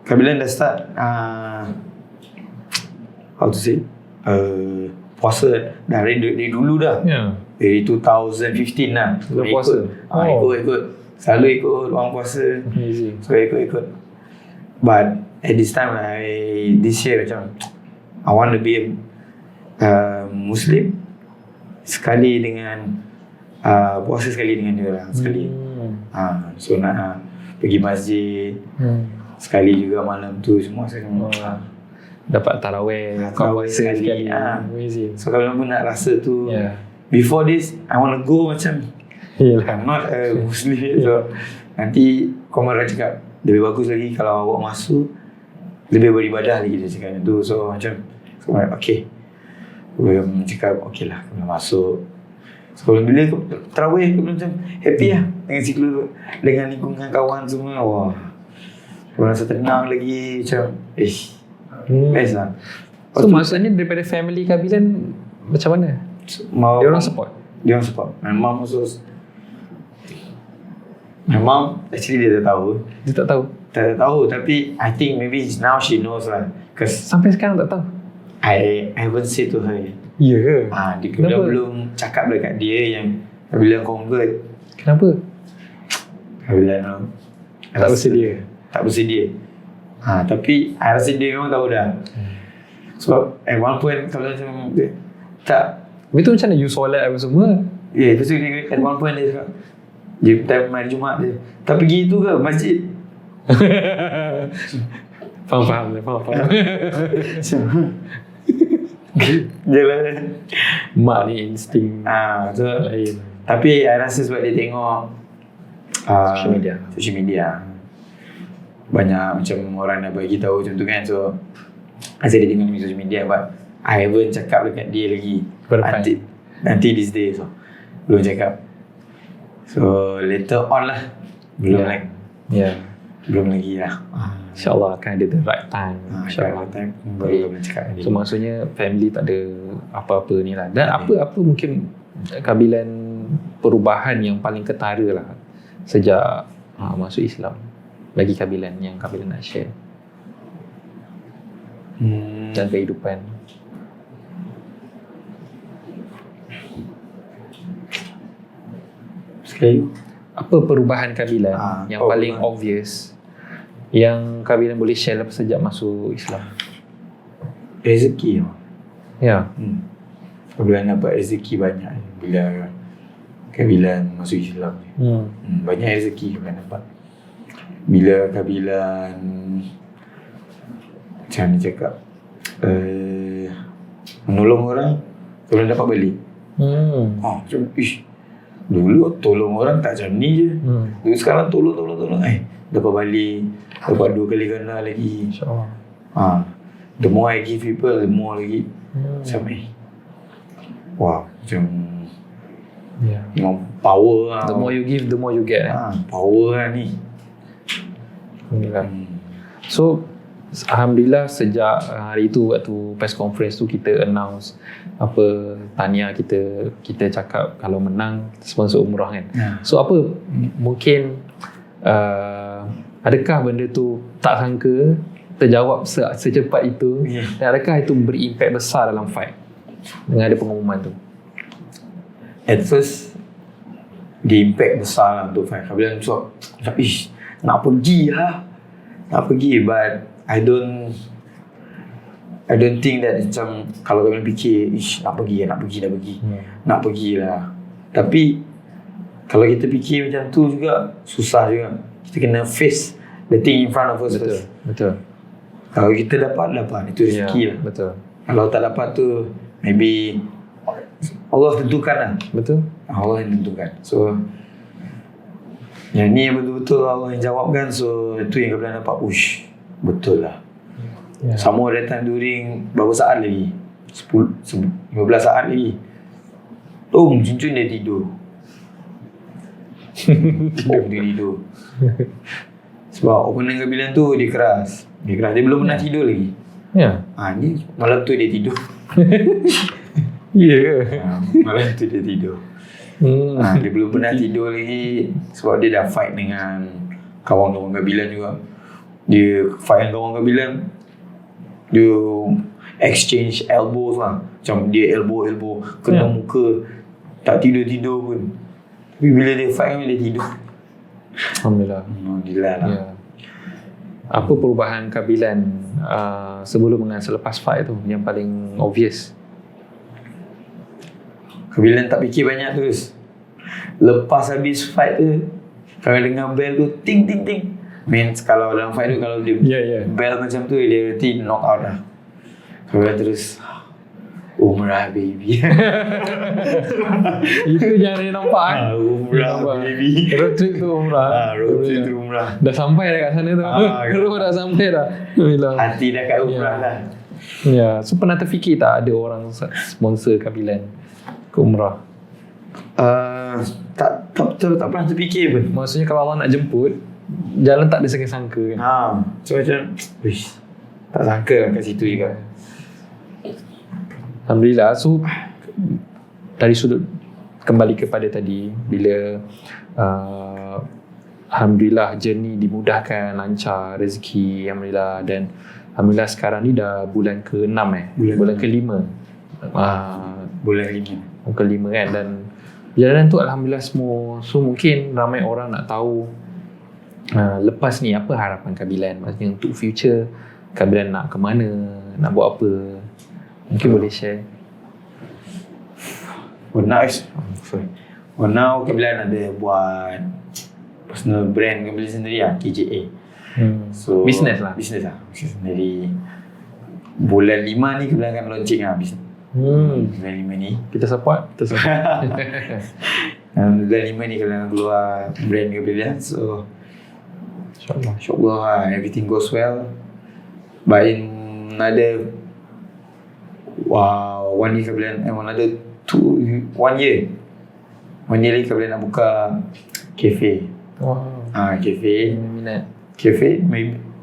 kabilan dah start how to say puasa dari dulu dah. Dari 2015 lah. Puasa. Ikut. Selalu ikut orang puasa. Amazing. So ikut. But at this time this year macam I want to be Muslim sekali dengan puasa sekali dengan dia orang sekali. So nak pergi masjid sekali juga malam tu semua saya dapat tarawih, puasa sekali. Amazing. So kalau pun nak rasa tu before this I want to go macam I'm not a Muslim. So nanti Komar cakap lebih bagus lagi kalau awak masuk lebih beribadah lagi, dia cakap tu. So macam okay, aku cakap okay lah kalau masuk. So bila tarawih aku macam happy lah dengan siklus, dengan lingkungan kawan semua. Wah, aku rasa tenang lagi macam Best lah. So maksudnya daripada family Kabilan macam mana? Dia orang support? Dia orang support. My mom also. My mom actually dia tak tahu. Dia tak tahu? Tak tahu, tapi I think maybe now she knows lah. Cause Sampai sekarang tak tahu? I haven't say to her yet. Ya ke? Dia belum cakap dekat dia yang bila convert. Kenapa? Bila Tak bersedia? Tak bersedia. Tapi I rasa dia memang tahu dah. Sebab at one point kalau macam tak. Habis tu macam mana you solat apa semua? Ya, lepas tu dia at one point dia cakap time hari Jumaat dia, tak pergi tu ke masjid? Faham. Jelah. Mak ni insting So, lain. tapi I rasa sebab dia tengok social media banyak macam orang dah bagi tahu macam tu kan. So rasa dia tengok social media, but I haven't cakap dekat dia lagi nanti these days. So belum cakap. So later on lah. Belum belum lagi lah. InsyaAllah akan ada the right time. InsyaAllah baru boleh cakap. So maksudnya family tak ada apa-apa ni lah. Dan apa mungkin Kabilan perubahan yang paling ketara lah sejak masuk Islam bagi Kabilan, yang Kabilan nak share dan kehidupan? Sekali. Apa perubahan Kabilan yang paling obvious yang Kabilan boleh share lepas sejak masuk Islam? Rezeki. Ya. Kabilan dapat rezeki banyak bila Kabilan masuk Islam ni. Banyak rezeki Kabilan dapat. Bila Kabilan macam ni cakap, menolong orang, Kabilan dapat balik. Macam dulu tolong orang tak macam ni je. Dulu sekarang tolong. Dapat balik, dapat 2 kali ganda lagi. InsyaAllah. The more I give people, the more lagi. Macam wow, macam power lah. The more you give, the more you get. Power lah ni. Alhamdulillah. So Alhamdulillah sejak hari tu, waktu press conference tu, kita announce tahniah kita cakap kalau menang kita sponsor umrah kan. So apa mungkin adakah benda tu tak sangka terjawab secepat itu, dan adakah itu beri impact besar dalam fight dengan ada pengumuman tu? At first dia impact besar lah untuk fight. Kabilan macam nak pergi, but I don't think that macam kalau Kabilan fikir nak pergi lah. Tapi kalau kita fikir macam tu juga susah juga. Kita kena face the thing in front of us. Betul. Kalau kita dapat itu rezeki lah. Betul. Kalau tak dapat tu maybe Allah tentukan lah. Betul. Allah yang tentukan. So yang ni betul-betul Allah yang jawabkan. So itu yang Kabilan dapat betul lah. Sama datang during berapa saat lagi, 15 saat lagi, cincin dia tidur. Dia tidur. Sebab opponent Kabilan tu dia keras. Dia belum pernah tidur lagi. Ni malam tu dia tidur. Ya ke? Malam tu dia tidur. Dia belum pernah tidur lagi sebab dia dah fight dengan kawan-kawan Kabilan juga. Dia fight dengan kawan Kabilan, dia exchange elbows lah. Macam dia elbow kena muka, tak tidur pun. Tapi bila dia fight dia tidur. Alhamdulillah lah. Apa perubahan Kabilan sebelum dengan selepas fight tu yang paling obvious? Kabilan tak fikir banyak terus. Lepas habis fight tu, kalau dengar bell tu ting. Means kalau dalam fight tu, kalau dia bell macam tu, dia nanti knock out dah. Kabilan terus umrah baby. Itu jangan dia nampak umrah baby. Road trip tu umrah. Road trip tu umrah. Dah sampai dah kat sana tu. Road dah sampai dah. Hati dah kat umrah dah. So pernah terfikir tak ada orang sponsor Kabilan ke umrah? Tak pernah terfikir pun. Maksudnya kalau Allah nak jemput, jalan tak ada sangka-sangka kan? So macam Tak sangka lah kat situ juga. Alhamdulillah. So dari sudut kembali kepada tadi, bila Alhamdulillah journey dimudahkan, lancar, rezeki, Alhamdulillah. Dan Alhamdulillah sekarang ni dah bulan ke-6 bulan ke-5 Bulan 5 ke-5 kan. Dan perjalanan tu Alhamdulillah semua. So mungkin ramai orang nak tahu lepas ni apa harapan Kabilan, maksudnya untuk future Kabilan nak ke mana, nak buat apa, mungkin boleh share. For now Kabilan ada buat personal brand Kabilan sendiri lah, KJA. So Business lah sendiri. Bulan 5 ni Kabilan akan launching lah bisnes. Bulan 5 ni kita support. bulan 5 ni Kabilan akan keluar brand Kabilan. So InsyaAllah lah, everything goes well. But in another 1 year Kabilan, another 1 year lagi Kabilan nak buka cafe. Minat. Cafe,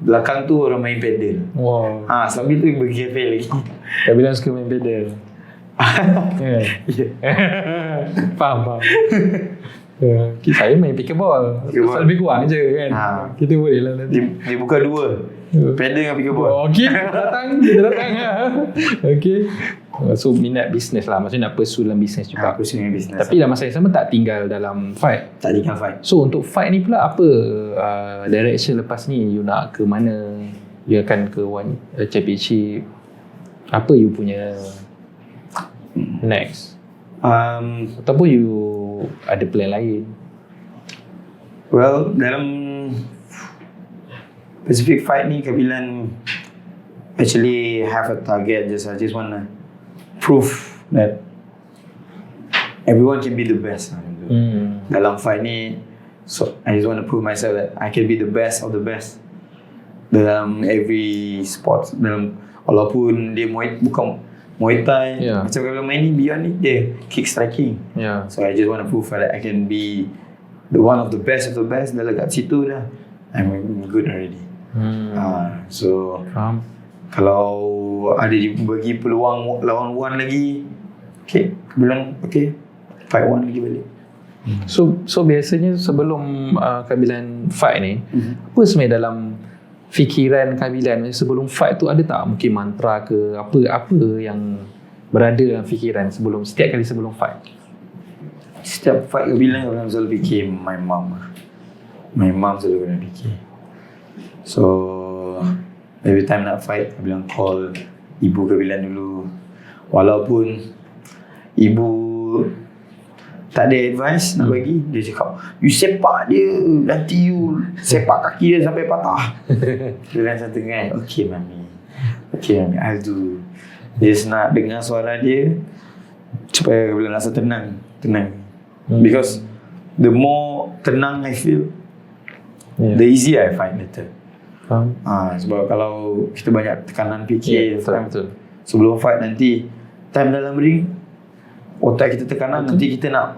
belakang tu orang main pedal. Sambil tu pergi cafe lagi. Kabilan suka main pedal. Faham. Saya main pickleball. Lebih kurang je kan. Kita boleh lah nanti. Dia buka 2. Pedal dengan pickleball. Okey, kita datang. Okey. So minat bisnes lah, maksudnya nak pursue dalam bisnes juga. Tapi dalam masa yang sama tak tinggal dalam fight. Tak tinggal fight. So untuk fight ni pula apa direction lepas ni? You nak ke mana? You akan ke one championship? Apa you punya next? Ataupun you ada plan lain? Well, dalam Pacific fight ni Kabilan actually have a target. I just wanna prove that everyone can be the best. Dalam fight ni, so I just want to prove myself that I can be the best of the best dalam every sport. Dalam walaupun dia bukan Muay Thai, macam kalau main ni beyond ni dia kick striking. So I just want to prove that I can be the one of the best of the best. Dah dekat situ dah, I'm good already. So kalau ada dibagi peluang lawan one lagi, Kabilan fight one lagi balik. So biasanya sebelum Kabilan fight ni, apa sebenarnya dalam fikiran Kabilan sebelum fight tu, ada tak mungkin mantra ke apa yang berada dalam fikiran setiap kali sebelum fight? Setiap fight Kabilan selalu fikir my mom selalu kena fikir. So every time nak fight, Kabilan call ibu Kabilan dulu. Walaupun ibu tak ada advice nak bagi, dia cakap, you sepak dia, nanti you sepak kaki dia sampai patah. Kabilan satu kan, okay mami, I'll do. Dia just nak dengar suara dia supaya Kabilan rasa tenang. Because the more tenang I feel, the easier I fight later. Sebab kalau kita banyak tekanan fikir, betul. Sebelum fight nanti, time dalam ring, otak kita tekanan, nanti kita nak,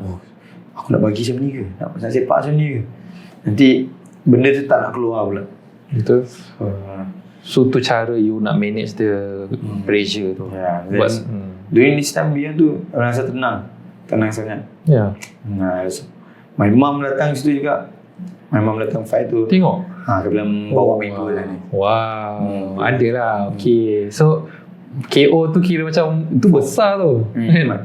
aku nak bagi macam ni ke? Nak sepak macam ni ke? Nanti benda tu tak nak keluar pula. Betul. So tu cara you nak manage the pressure tu. During this time beyond tu, orang rasa tenang sangat. My mom datang situ juga. My mom datang fight tu. Tengok. Kabilan bawa ibu lah ni. Wow, ada lah. Okay, so KO tu kira macam itu besar tu.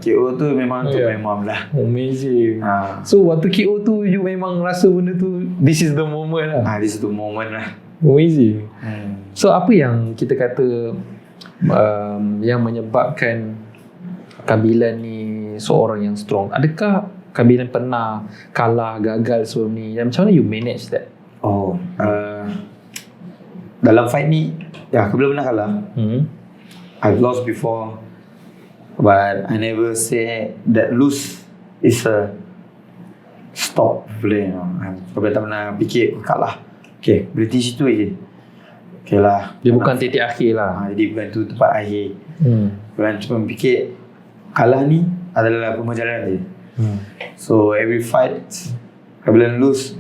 KO tu memang untuk my mom lah. Amazing. So waktu KO tu you memang rasa benda tu, this is the moment lah. This is the moment lah. Amazing. So apa yang kita kata yang menyebabkan Kabilan ni seorang yang strong? Adakah Kabilan pernah kalah, gagal sebelum ni? Dan macam mana you manage that? Dalam fight ni, Kabilan pernah kalah. I've lost before, but I never say that lose is a stop play. Kabilan tak pernah fikir kalah. Berhenti situ aja. Lah. Dia bukan titik akhir lah. Jadi bukan tu tempat akhir. Kabilan cuma fikir kalah ni adalah pembelajaran dia. So every fight Kabilan lose,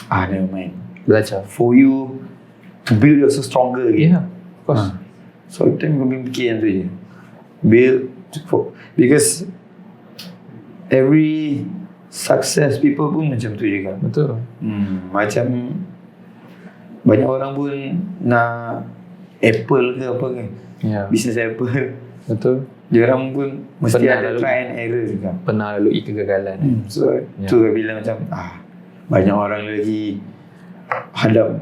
never mind. Belajar. For you to build yourself stronger again. Of course. So kita kena fikir yang tu je. Because every success people pun macam tu juga. Betul. Macam banyak orang pun nak Apple ke apa ke, bisnes Apple. Betul. Dia orang pun mesti Pernah ada lalu. try and error juga. Pernah lalui kegagalan. So tu bila macam banyak orang lagi hadap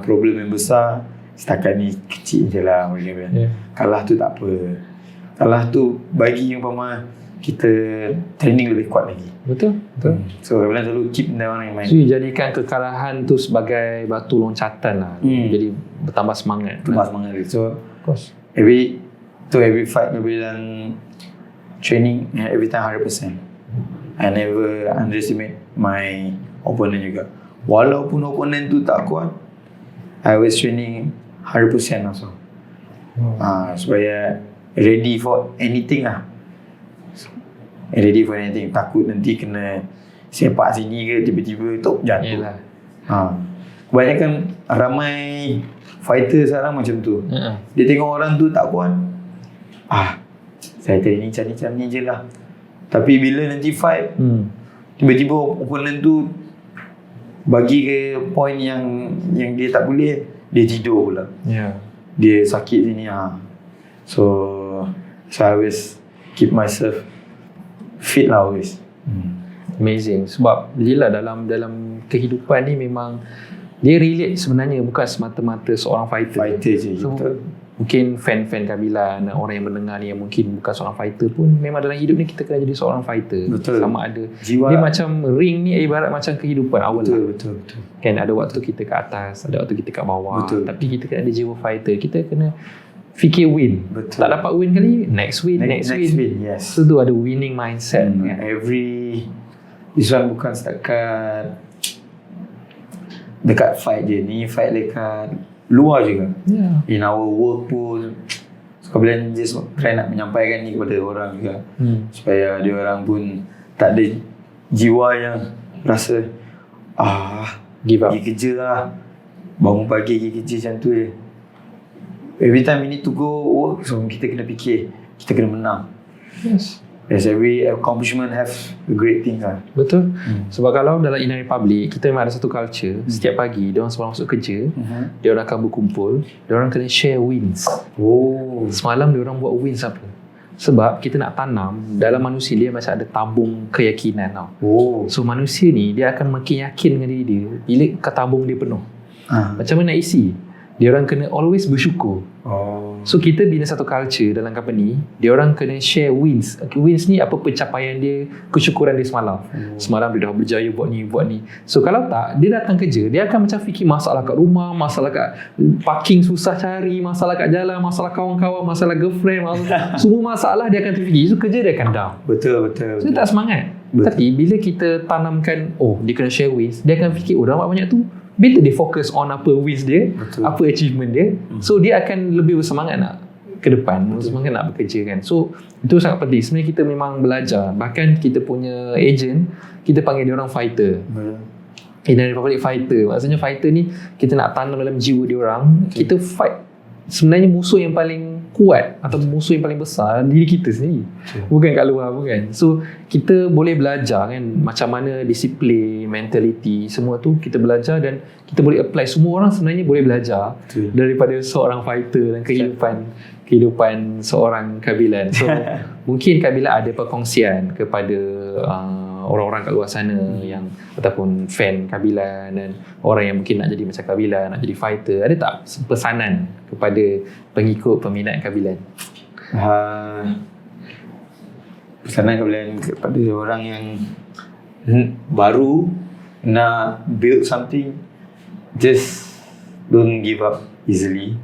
problem yang besar, setakat ni kecil je lah macam. Kalah tu tak apa. Kalah tu bagi umpama kita training lebih kuat lagi. Betul. So bila selalu keep that one in mind. So jadikan kekalahan tu sebagai batu loncatan lah. Jadi bertambah semangat. Tambah semangat dia. So Of course. every fight dia bilang training every time 100%. I never underestimate my opponent juga. Walaupun opponent tu tak kuat, I always training 100% also. Supaya ready for anything lah. Ready for anything. Takut nanti kena sepak sini ke tiba-tiba jatuh. Yelah. Kebanyakan ramai fighter sekarang macam tu. Dia tengok orang tu tak kuat, saya training macam ni je lah. Tapi bila nanti fight, tiba-tiba opponent tu bagi ke point yang dia tak boleh, dia tidur pula. Dia sakit sini. So I always keep myself fit lah always. Amazing. Sebab yelah dalam kehidupan ni memang dia relate sebenarnya bukan semata-mata seorang fighter je. So, mungkin fan-fan Kabilan, orang yang mendengar ni yang mungkin bukan seorang fighter pun, memang dalam hidup ni kita kena jadi seorang fighter. Betul. Sama ada Jiwa. Dia macam ring ni ibarat macam kehidupan awal. Betul. Kan ada waktu kita ke atas, ada waktu kita kat bawah. Betul. Tapi kita kena ada jiwa fighter. Kita kena fikir win. Betul. Tak dapat win kali, next win. Yes. So tu ada winning mindset. This one bukan setakat dekat fight je. Ni fight dekat luar juga. In our work pun Kabilan just try nak menyampaikan ni kepada orang juga. Supaya dia orang pun tak ada jiwa yang rasa Give up. pergi kerja lah, bangun pagi pergi kerja macam tu je. Every time we need to go work, so kita kena fikir kita kena menang. Yes, every accomplishment have a great thing lah. Betul. Sebab kalau dalam Inner Republic kita memang ada satu culture. Setiap pagi dia orang sebelum masuk kerja, dia orang akan berkumpul, dia orang kena share wins. Semalam dia orang buat wins apa? Sebab kita nak tanam dalam manusia dia macam ada tabung keyakinan tau. So manusia ni dia akan makin yakin dengan diri dia bila tabung dia penuh. Macam mana nak isi? Dia orang kena always bersyukur. So kita bina satu culture dalam company, dia orang kena share wins. Wins ni apa pencapaian dia, kesyukuran dia semalam. Semalam dia dah berjaya buat ni. So kalau tak, dia datang kerja, dia akan macam fikir masalah kat rumah, masalah kat parking susah cari, masalah kat jalan, masalah kawan-kawan, masalah girlfriend, semua masalah dia akan terfikir. So kerja dia akan down. Betul. So dia tak semangat. Tapi bila kita tanamkan, dia kena share wins, dia akan fikir, dah banyak tu, better dia fokus on apa wins dia, apa achievement dia. So dia akan lebih bersemangat nak ke depan, bersemangat nak bekerja kan. So itu sangat penting. Sebenarnya kita memang belajar. Bahkan kita punya agent, kita panggil dia orang fighter. Inner Republic fighter. Maksudnya fighter ni kita nak tanam dalam jiwa dia orang. Kita fight sebenarnya musuh yang paling kuat atau musuh yang paling besar diri kita sendiri, bukan kat luar pun kan. So kita boleh belajar kan macam mana disiplin, mentality, semua tu kita belajar dan kita boleh apply. Semua orang sebenarnya boleh belajar daripada seorang fighter dan kehidupan seorang Kabilan. So mungkin Kabilan ada perkongsian kepada orang-orang kat luar sana yang ataupun fan Kabilan dan orang yang mungkin nak jadi macam Kabilan, nak jadi fighter. Ada tak pesanan kepada pengikut peminat Kabilan? Pesanan Kabilan kepada orang yang baru nak build something, just don't give up easily.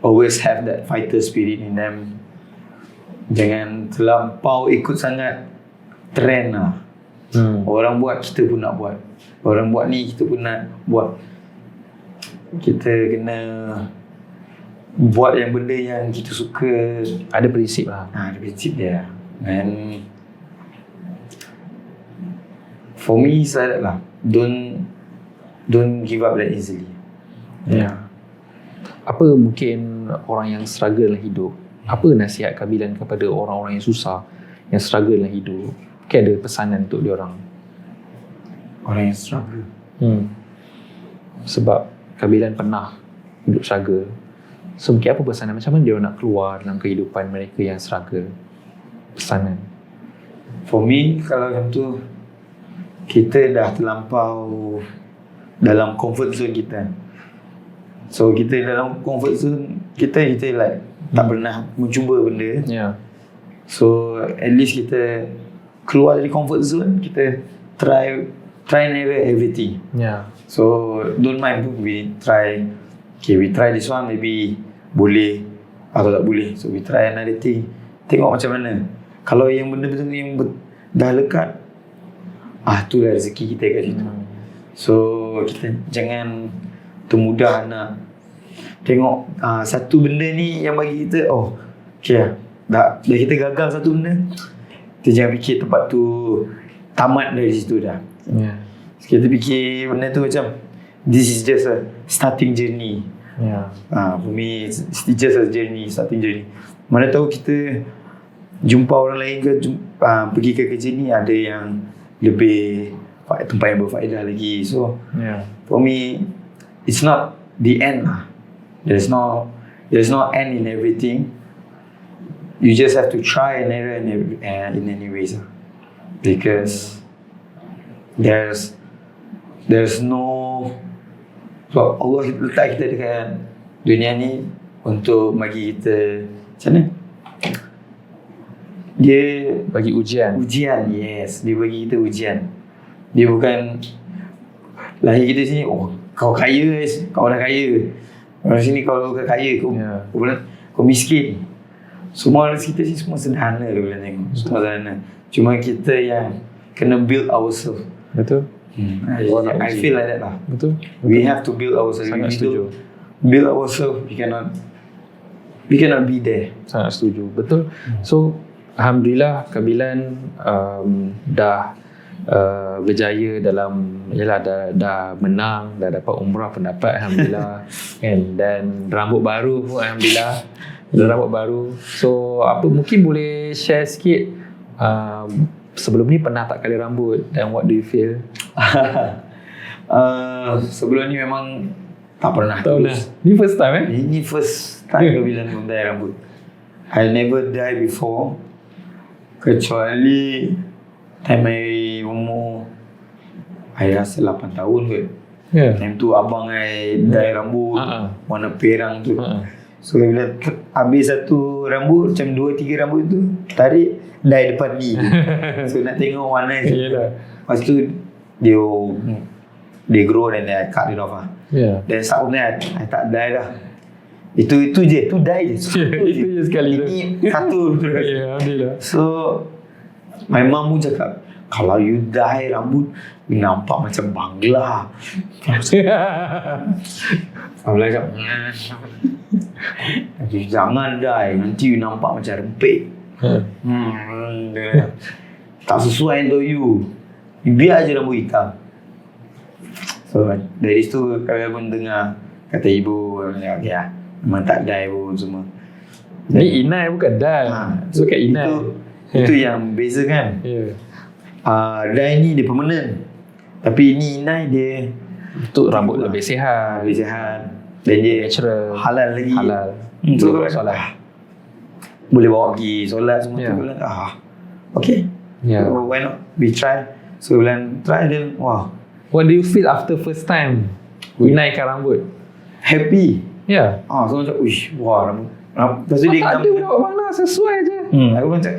Always have that fighter spirit in them. Jangan terlampau ikut sangat trend lah. Orang buat, kita pun nak buat. Orang buat ni, kita pun nak buat. Kita kena buat yang benda yang kita suka. Ada prinsip lah. Ada prinsip dia. And for me, it's like that lah. Don't give up that easily. apa mungkin orang yang struggle dalam hidup, apa nasihat Kabilan kepada orang-orang yang susah, yang struggle dalam hidup? Mungkin ada pesanan untuk diorang. Orang yang struggle. Sebab Kabilan pernah hidup struggle. So mungkin apa pesanan, macam mana dia nak keluar dalam kehidupan mereka yang struggle? Pesanan. For me, kalau macam tu, kita dah terlampau dalam comfort zone kita. So kita dalam comfort zone kita like tak pernah mencuba benda. So at least kita keluar dari comfort zone, kita try and error everything. So don't mind we try. Okay, we try this one, maybe boleh atau tak boleh. So we try another thing. Tengok macam mana. Kalau yang benda-benda yang dah lekat, itulah rezeki kita kat situ. So kita jangan termudah nak tengok satu benda ni yang bagi kita, okay dah kita gagal satu benda, kita jangan fikir tempat tu tamat dari situ dah. So, kita fikir benda tu macam this is just a starting journey. For me it's just a journey, starting journey. Mana tahu kita jumpa orang lain ke, pergi ke kerja ni ada yang lebih tempat yang berfaedah lagi. So for me it's not the end lah. There's no end in everything. You just have to try and error in any ways lah. Because there's no, so Allah letak kita dekat dunia ni untuk bagi kita macam mana? Dia bagi ujian. Yes, dia bagi kita ujian. Dia bukan lahir kita sini, kau kaya, kau dah kaya. Orang sini kau bukan kaya, kau miskin. Semua orang kita sini semua sederhana, kau boleh tengok. Semua sederhana. Cuma kita yang kena build ourselves. Betul. I feel like that lah. Betul. We have to build ourselves. Sangat setuju. Build ourselves. We cannot be there. Sangat setuju. Betul. So alhamdulillah Kabilan dah berjaya dalam, dah menang, dah dapat umrah pun dapat alhamdulillah. Kan, dan rambut baru pun alhamdulillah. Rambut baru. So apa mungkin boleh share sikit, sebelum ni pernah tak kali rambut dan what do you feel? Sebelum ni memang tak pernah. Ni first time Ini first time Kabilan dye rambut. I never dye before, kecuali time I umur I rasa 8 tahun kot. Time tu abang I dye rambut warna perang tu. So bila habis satu rambut, macam 2-3 rambut tu tarik, dye depan ni. So nak tengok warna je. Lepas tu dia grow dan I cut it off lah. Dan saat ni I tak dye dah. Itu je, tu dye je. Itu je sekali. Ini satu terus. Alhamdulillah. So my mum pun cakap, kalau you dye rambut nampak macam Bangla. Abang cakap, jangan dye, nanti you nampak macam rempit. Tak sesuai untuk you. Biar je rambut hitam. So dari situ kami pun dengar kata ibu, okay lah, memang tak dye pun semua. Ni inai bukan dye. So kat inai. Itu yang beza kan. Dye ni dia permanent, tapi ni inai dia untuk rambut lebih sihat. Dan dia natural, halal lagi. So solat, boleh bawa pergi solat semua tu. Bilang okay, so, why not we try. So bilang try, then what do you feel after first time inaikan rambut? Happy. So macam rambut. Lepas tu dia tak ada buat mana, sesuai je. Aku macam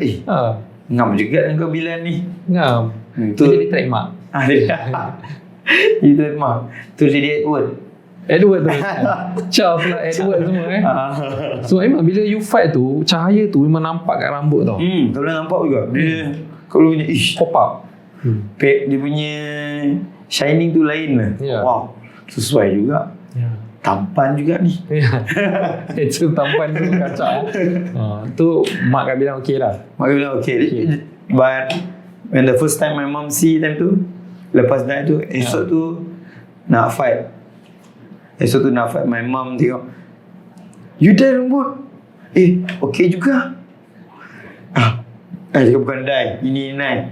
ngam juga dengan Kabilan ni. Ngam. Itu jadi trademark. Itu trademark. Tu jadi Edward tu. Charles lah, Edward semua So memang bila you fight tu, cahaya tu memang nampak kat rambut tau. Kau boleh nampak juga. Dia kalau punya pop up. Dia punya shining tu lain lah. Wow, sesuai juga. Tampan juga ni. Itu tampan tu kacau. Tu mak Kabilan okey lah. Mak Kabilan okey. But when the first time my mom see time tu, lepas dah tu, esok tu nak fight. My mom tengok You dye rambut? Okay juga. Cakap bukan dye, ini inai.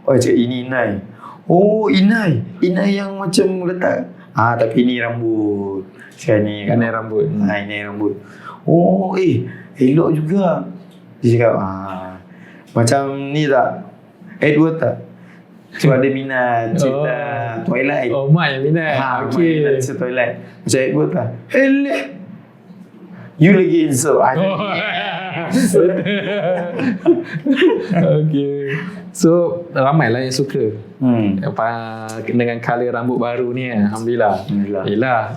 Cakap ini inai. Oh, inai yang macam letak. Tapi ini rambut. Sekarang ni Inai rambut. Inai rambut. Oh, elok juga. Dia cakap, macam ni tak? Edward tak? So ada minat cerita Twilight. Oh, Mak yang minat. Mak Okay. minat cerita Twilight. Macam Edward tak? Elok. You lagi insult. Okay. So ramai lah yang suka dengan colour rambut baru ni. Alhamdulillah.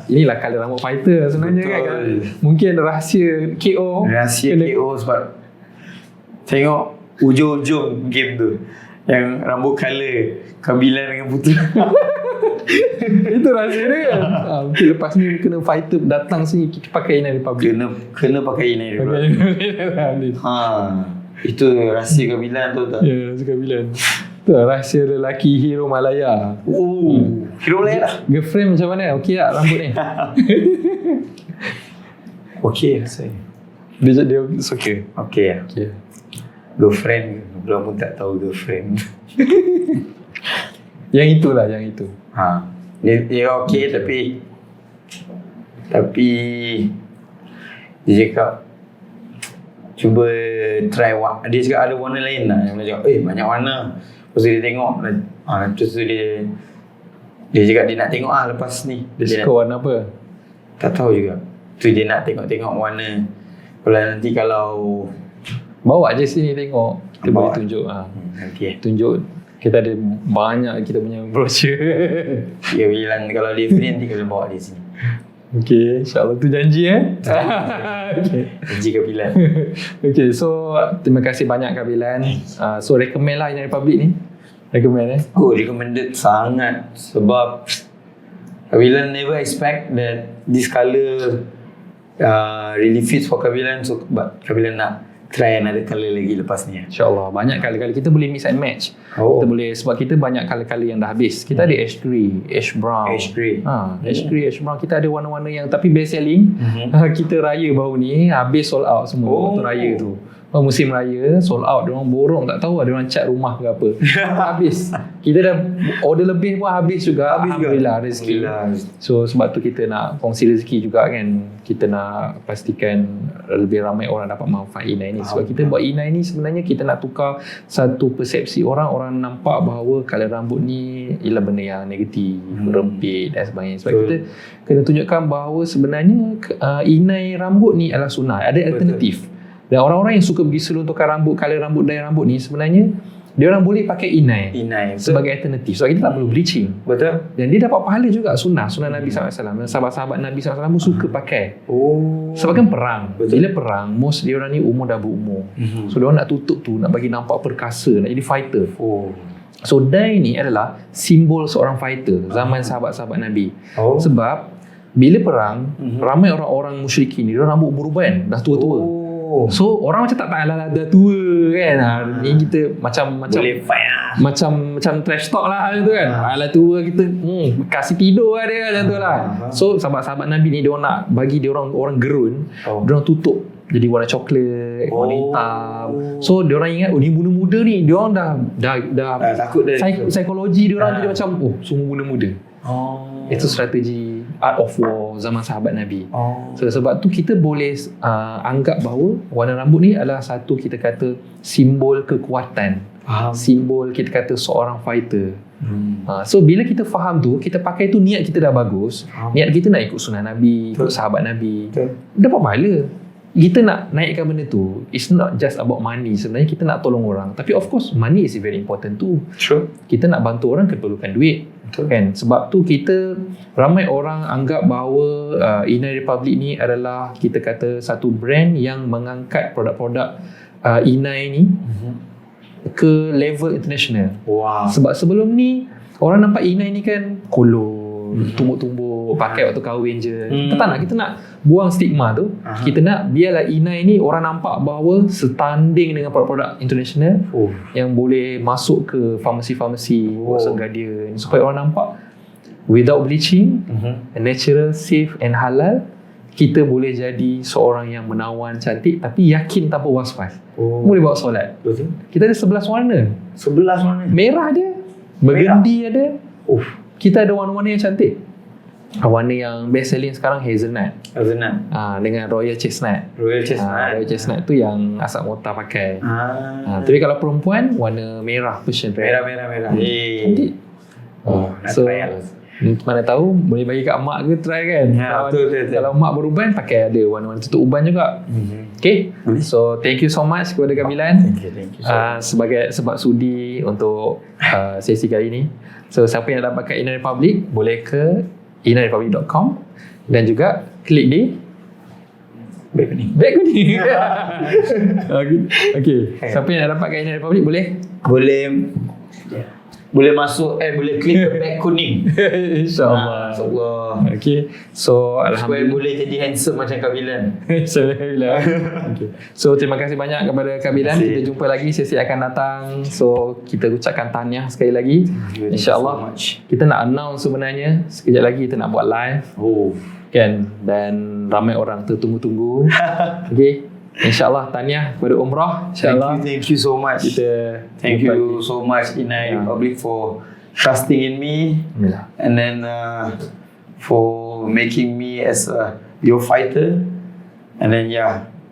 Inilah colour rambut fighter sebenarnya. Betul. Kan. Mungkin rahsia KO. KO sebab tengok ujung-ujung game tu yang rambut colour Kabilan dengan Putra. Itu rahsia dia kan. Mungkin lepas ni kena fighter datang sini kita pakai Inai Republic. Kena pakai Inai Republic. Itu rahsia Kabilan tu tak? Ya, rahsia Kabilan. Itu lah rahsia lelaki hero Malaya. Hero Malaya lah. Girlfriend macam mana? Okey tak rambut ni? Okey rasanya. Dia suka. Okey lah. Okay. Girlfriend belum pun tak tahu girlfriend. Yang itulah, yang itu. Dia okey tapi dia cakap cuba try dia cakap ada warna lain lah. Dia cakap banyak warna. Lepas tu dia tengok lepas tu dia cakap dia nak tengok lepas ni. Dia suka warna apa? Tak tahu juga. Tu dia nak tengok warna. Kalau bawa je sini tengok. Kita boleh tunjuk. Tunjuk. Kita ada banyak kita punya brochure. Dia bilang kalau dia free nanti kita bawa dia sini. Okay, insyaAllah tu janji Okay. Janji Kabilan. Okay, so terima kasih banyak Kabilan. So recommend lah Inai Republic ni. Recommend Recommended sangat. Sebab Kabilan never expect that this colour really fits for Kabilan. So Kabilan nak try another colour lagi lepas ni. InsyaAllah. Banyak kali-kali kita boleh mix and match. Kita boleh, sebab kita banyak colour-colour yang dah habis. Kita ada ash grey, ash brown. Ash grey. Ash grey, ash brown. Kita ada warna-warna yang tapi best selling. Kita raya baru ni habis sold out semua. Waktu raya tu. Musim raya sold out. Diorang borong tak tahu ada orang cat rumah ke apa. Habis. Kita dah order lebih pun habis juga. Alhamdulillah rezeki. So sebab tu kita nak kongsi rezeki juga kan. Kita nak pastikan lebih ramai orang dapat manfaat Inai ni. Sebab kita buat Inai ni sebenarnya kita nak tukar satu persepsi orang nampak bahawa colour rambut ni ialah benda yang negatif, rempit dan sebagainya. Sebab kita kena tunjukkan bahawa sebenarnya Inai rambut ni adalah sunnah. Ada alternatif. Dan orang-orang yang suka pergi salon tukar rambut, colour rambut, dye rambut ni sebenarnya dia orang boleh pakai Inai sebagai alternatif. So kita tak perlu bleaching. Betul. Dan dia dapat pahala juga sunnah Nabi SAW. Dan sahabat-sahabat Nabi SAW pun suka pakai. Sebab kan perang. Bila perang, most dia orang ni umur dah berumur. So dia orang nak tutup tu, nak bagi nampak perkasa, nak jadi fighter. So dye ni adalah simbol seorang fighter zaman sahabat-sahabat Nabi. Sebab bila perang, ramai orang-orang musyrikin ni dia rambut beruban, dah tua-tua. So orang macam tak alah dah tua kan. Ni kita macam boleh fight lah. Macam trash talk lah macam tu kan. Alah tua kita kasih tidur lah dia macam tu lah. So sahabat-sahabat Nabi ni dia orang nak bagi dia orang gerun, dia orang tutup jadi warna coklat, warna hitam. So dia orang ingat ni muda-muda ni, dia orang dah takut dah. Psikologi dia orang jadi macam semua muda-muda. Itu strategi art of war zaman sahabat Nabi. So sebab tu kita boleh anggap bahawa warna rambut ni adalah satu kita kata simbol kekuatan. Simbol kita kata seorang fighter. So bila kita faham tu, kita pakai tu niat kita dah bagus. Niat kita nak ikut sunnah Nabi, ikut sahabat Nabi. Dapat pahala. Kita nak naikkan benda tu. It's not just about money. Sebenarnya kita nak tolong orang. Tapi of course money is very important too. Kita nak bantu orang keperlukan duit. Kan? Sebab tu kita ramai orang anggap bahawa Inai Republic ni adalah kita kata satu brand yang mengangkat produk-produk Inai ni ke level international. Sebab sebelum ni orang nampak Inai ni kan kolon, tumbuk-tumbuk pakai waktu kahwin je. Kita nak buang stigma tu. Kita nak biarlah Inai ni orang nampak bahawa setanding dengan produk-produk international yang boleh masuk ke farmasi-farmasi, Watson Guardian, supaya orang nampak without bleaching, natural, safe and halal. kita boleh jadi seorang yang menawan, cantik tapi yakin tanpa was-was. Boleh bawa solat. Betul. Kita ada 11 warna. 11 warna. Merah ada, burgundy ada. Kita ada warna-warna yang cantik. Warna yang best selling sekarang hazelnut. Dengan royal chestnut. Royal chestnut tu yang Asad Mota pakai. Tapi kalau perempuan warna merah Persian red. Merah. Cantik. Nak So try lah. mana tahu boleh bagi kat mak ke try kan. Betul. Kalau mak beruban pakai ada warna-warna tutup uban juga. Okay. So thank you so much kepada Kabilan. Thank you. Sebab sudi untuk sesi kali ini. So siapa yang nak dapatkan Inner Republic boleh ke innerrepublic.com dan juga klik di beg kuning. Okay. Siapa yang nak dapatkan Inner Republic boleh masuk boleh klik ke beg kuning. InsyaAllah. Okay. So Supaya Alhamdulillah boleh jadi handsome macam Kabilan. Alhamdulillah. Okay. So terima kasih banyak kepada Kabilan. Kita jumpa lagi sesi akan datang. So kita ucapkan tahniah sekali lagi. InsyaAllah kita nak announce sebenarnya sekejap lagi kita nak buat live. Kan, dan ramai orang tertunggu-tunggu. Okay. InsyaAllah tahniah kepada umrah. InsyaAllah. Thank you so much. Thank you so much Inner Republic for trusting in me. And then for making me as your fighter. And then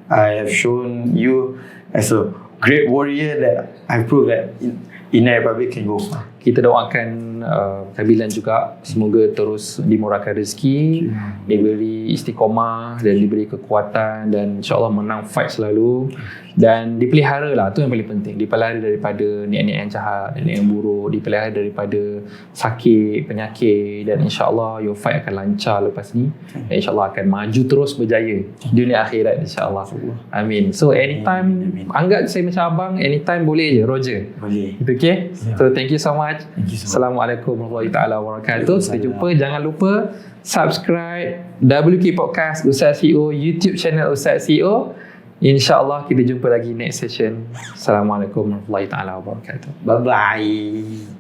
I have shown you as a great warrior that I proved that Inner Republic can go far. Kita doakan Kabilan juga semoga terus dimurahkan rezeki, diberi istiqamah dan diberi kekuatan dan insyaAllah menang fight selalu dan dipelihara lah, tu yang paling penting, dipelihara daripada niat-niat yang jahat, niat yang buruk, dipelihara daripada sakit, penyakit dan insyaAllah your fight akan lancar lepas ni dan insyaAllah akan maju terus berjaya dunia akhirat insyaAllah. Amin. So anytime, anggap saya macam abang, anytime boleh je Roger. Boleh. Okay? So thank you so much. Assalamualaikum warahmatullahi wabarakatuh. Sampai jumpa. Jangan lupa subscribe WK Podcast Ustaz CEO, YouTube channel Ustaz CEO. InsyaAllah kita jumpa lagi next session. Assalamualaikum warahmatullahi wabarakatuh. Bye-bye.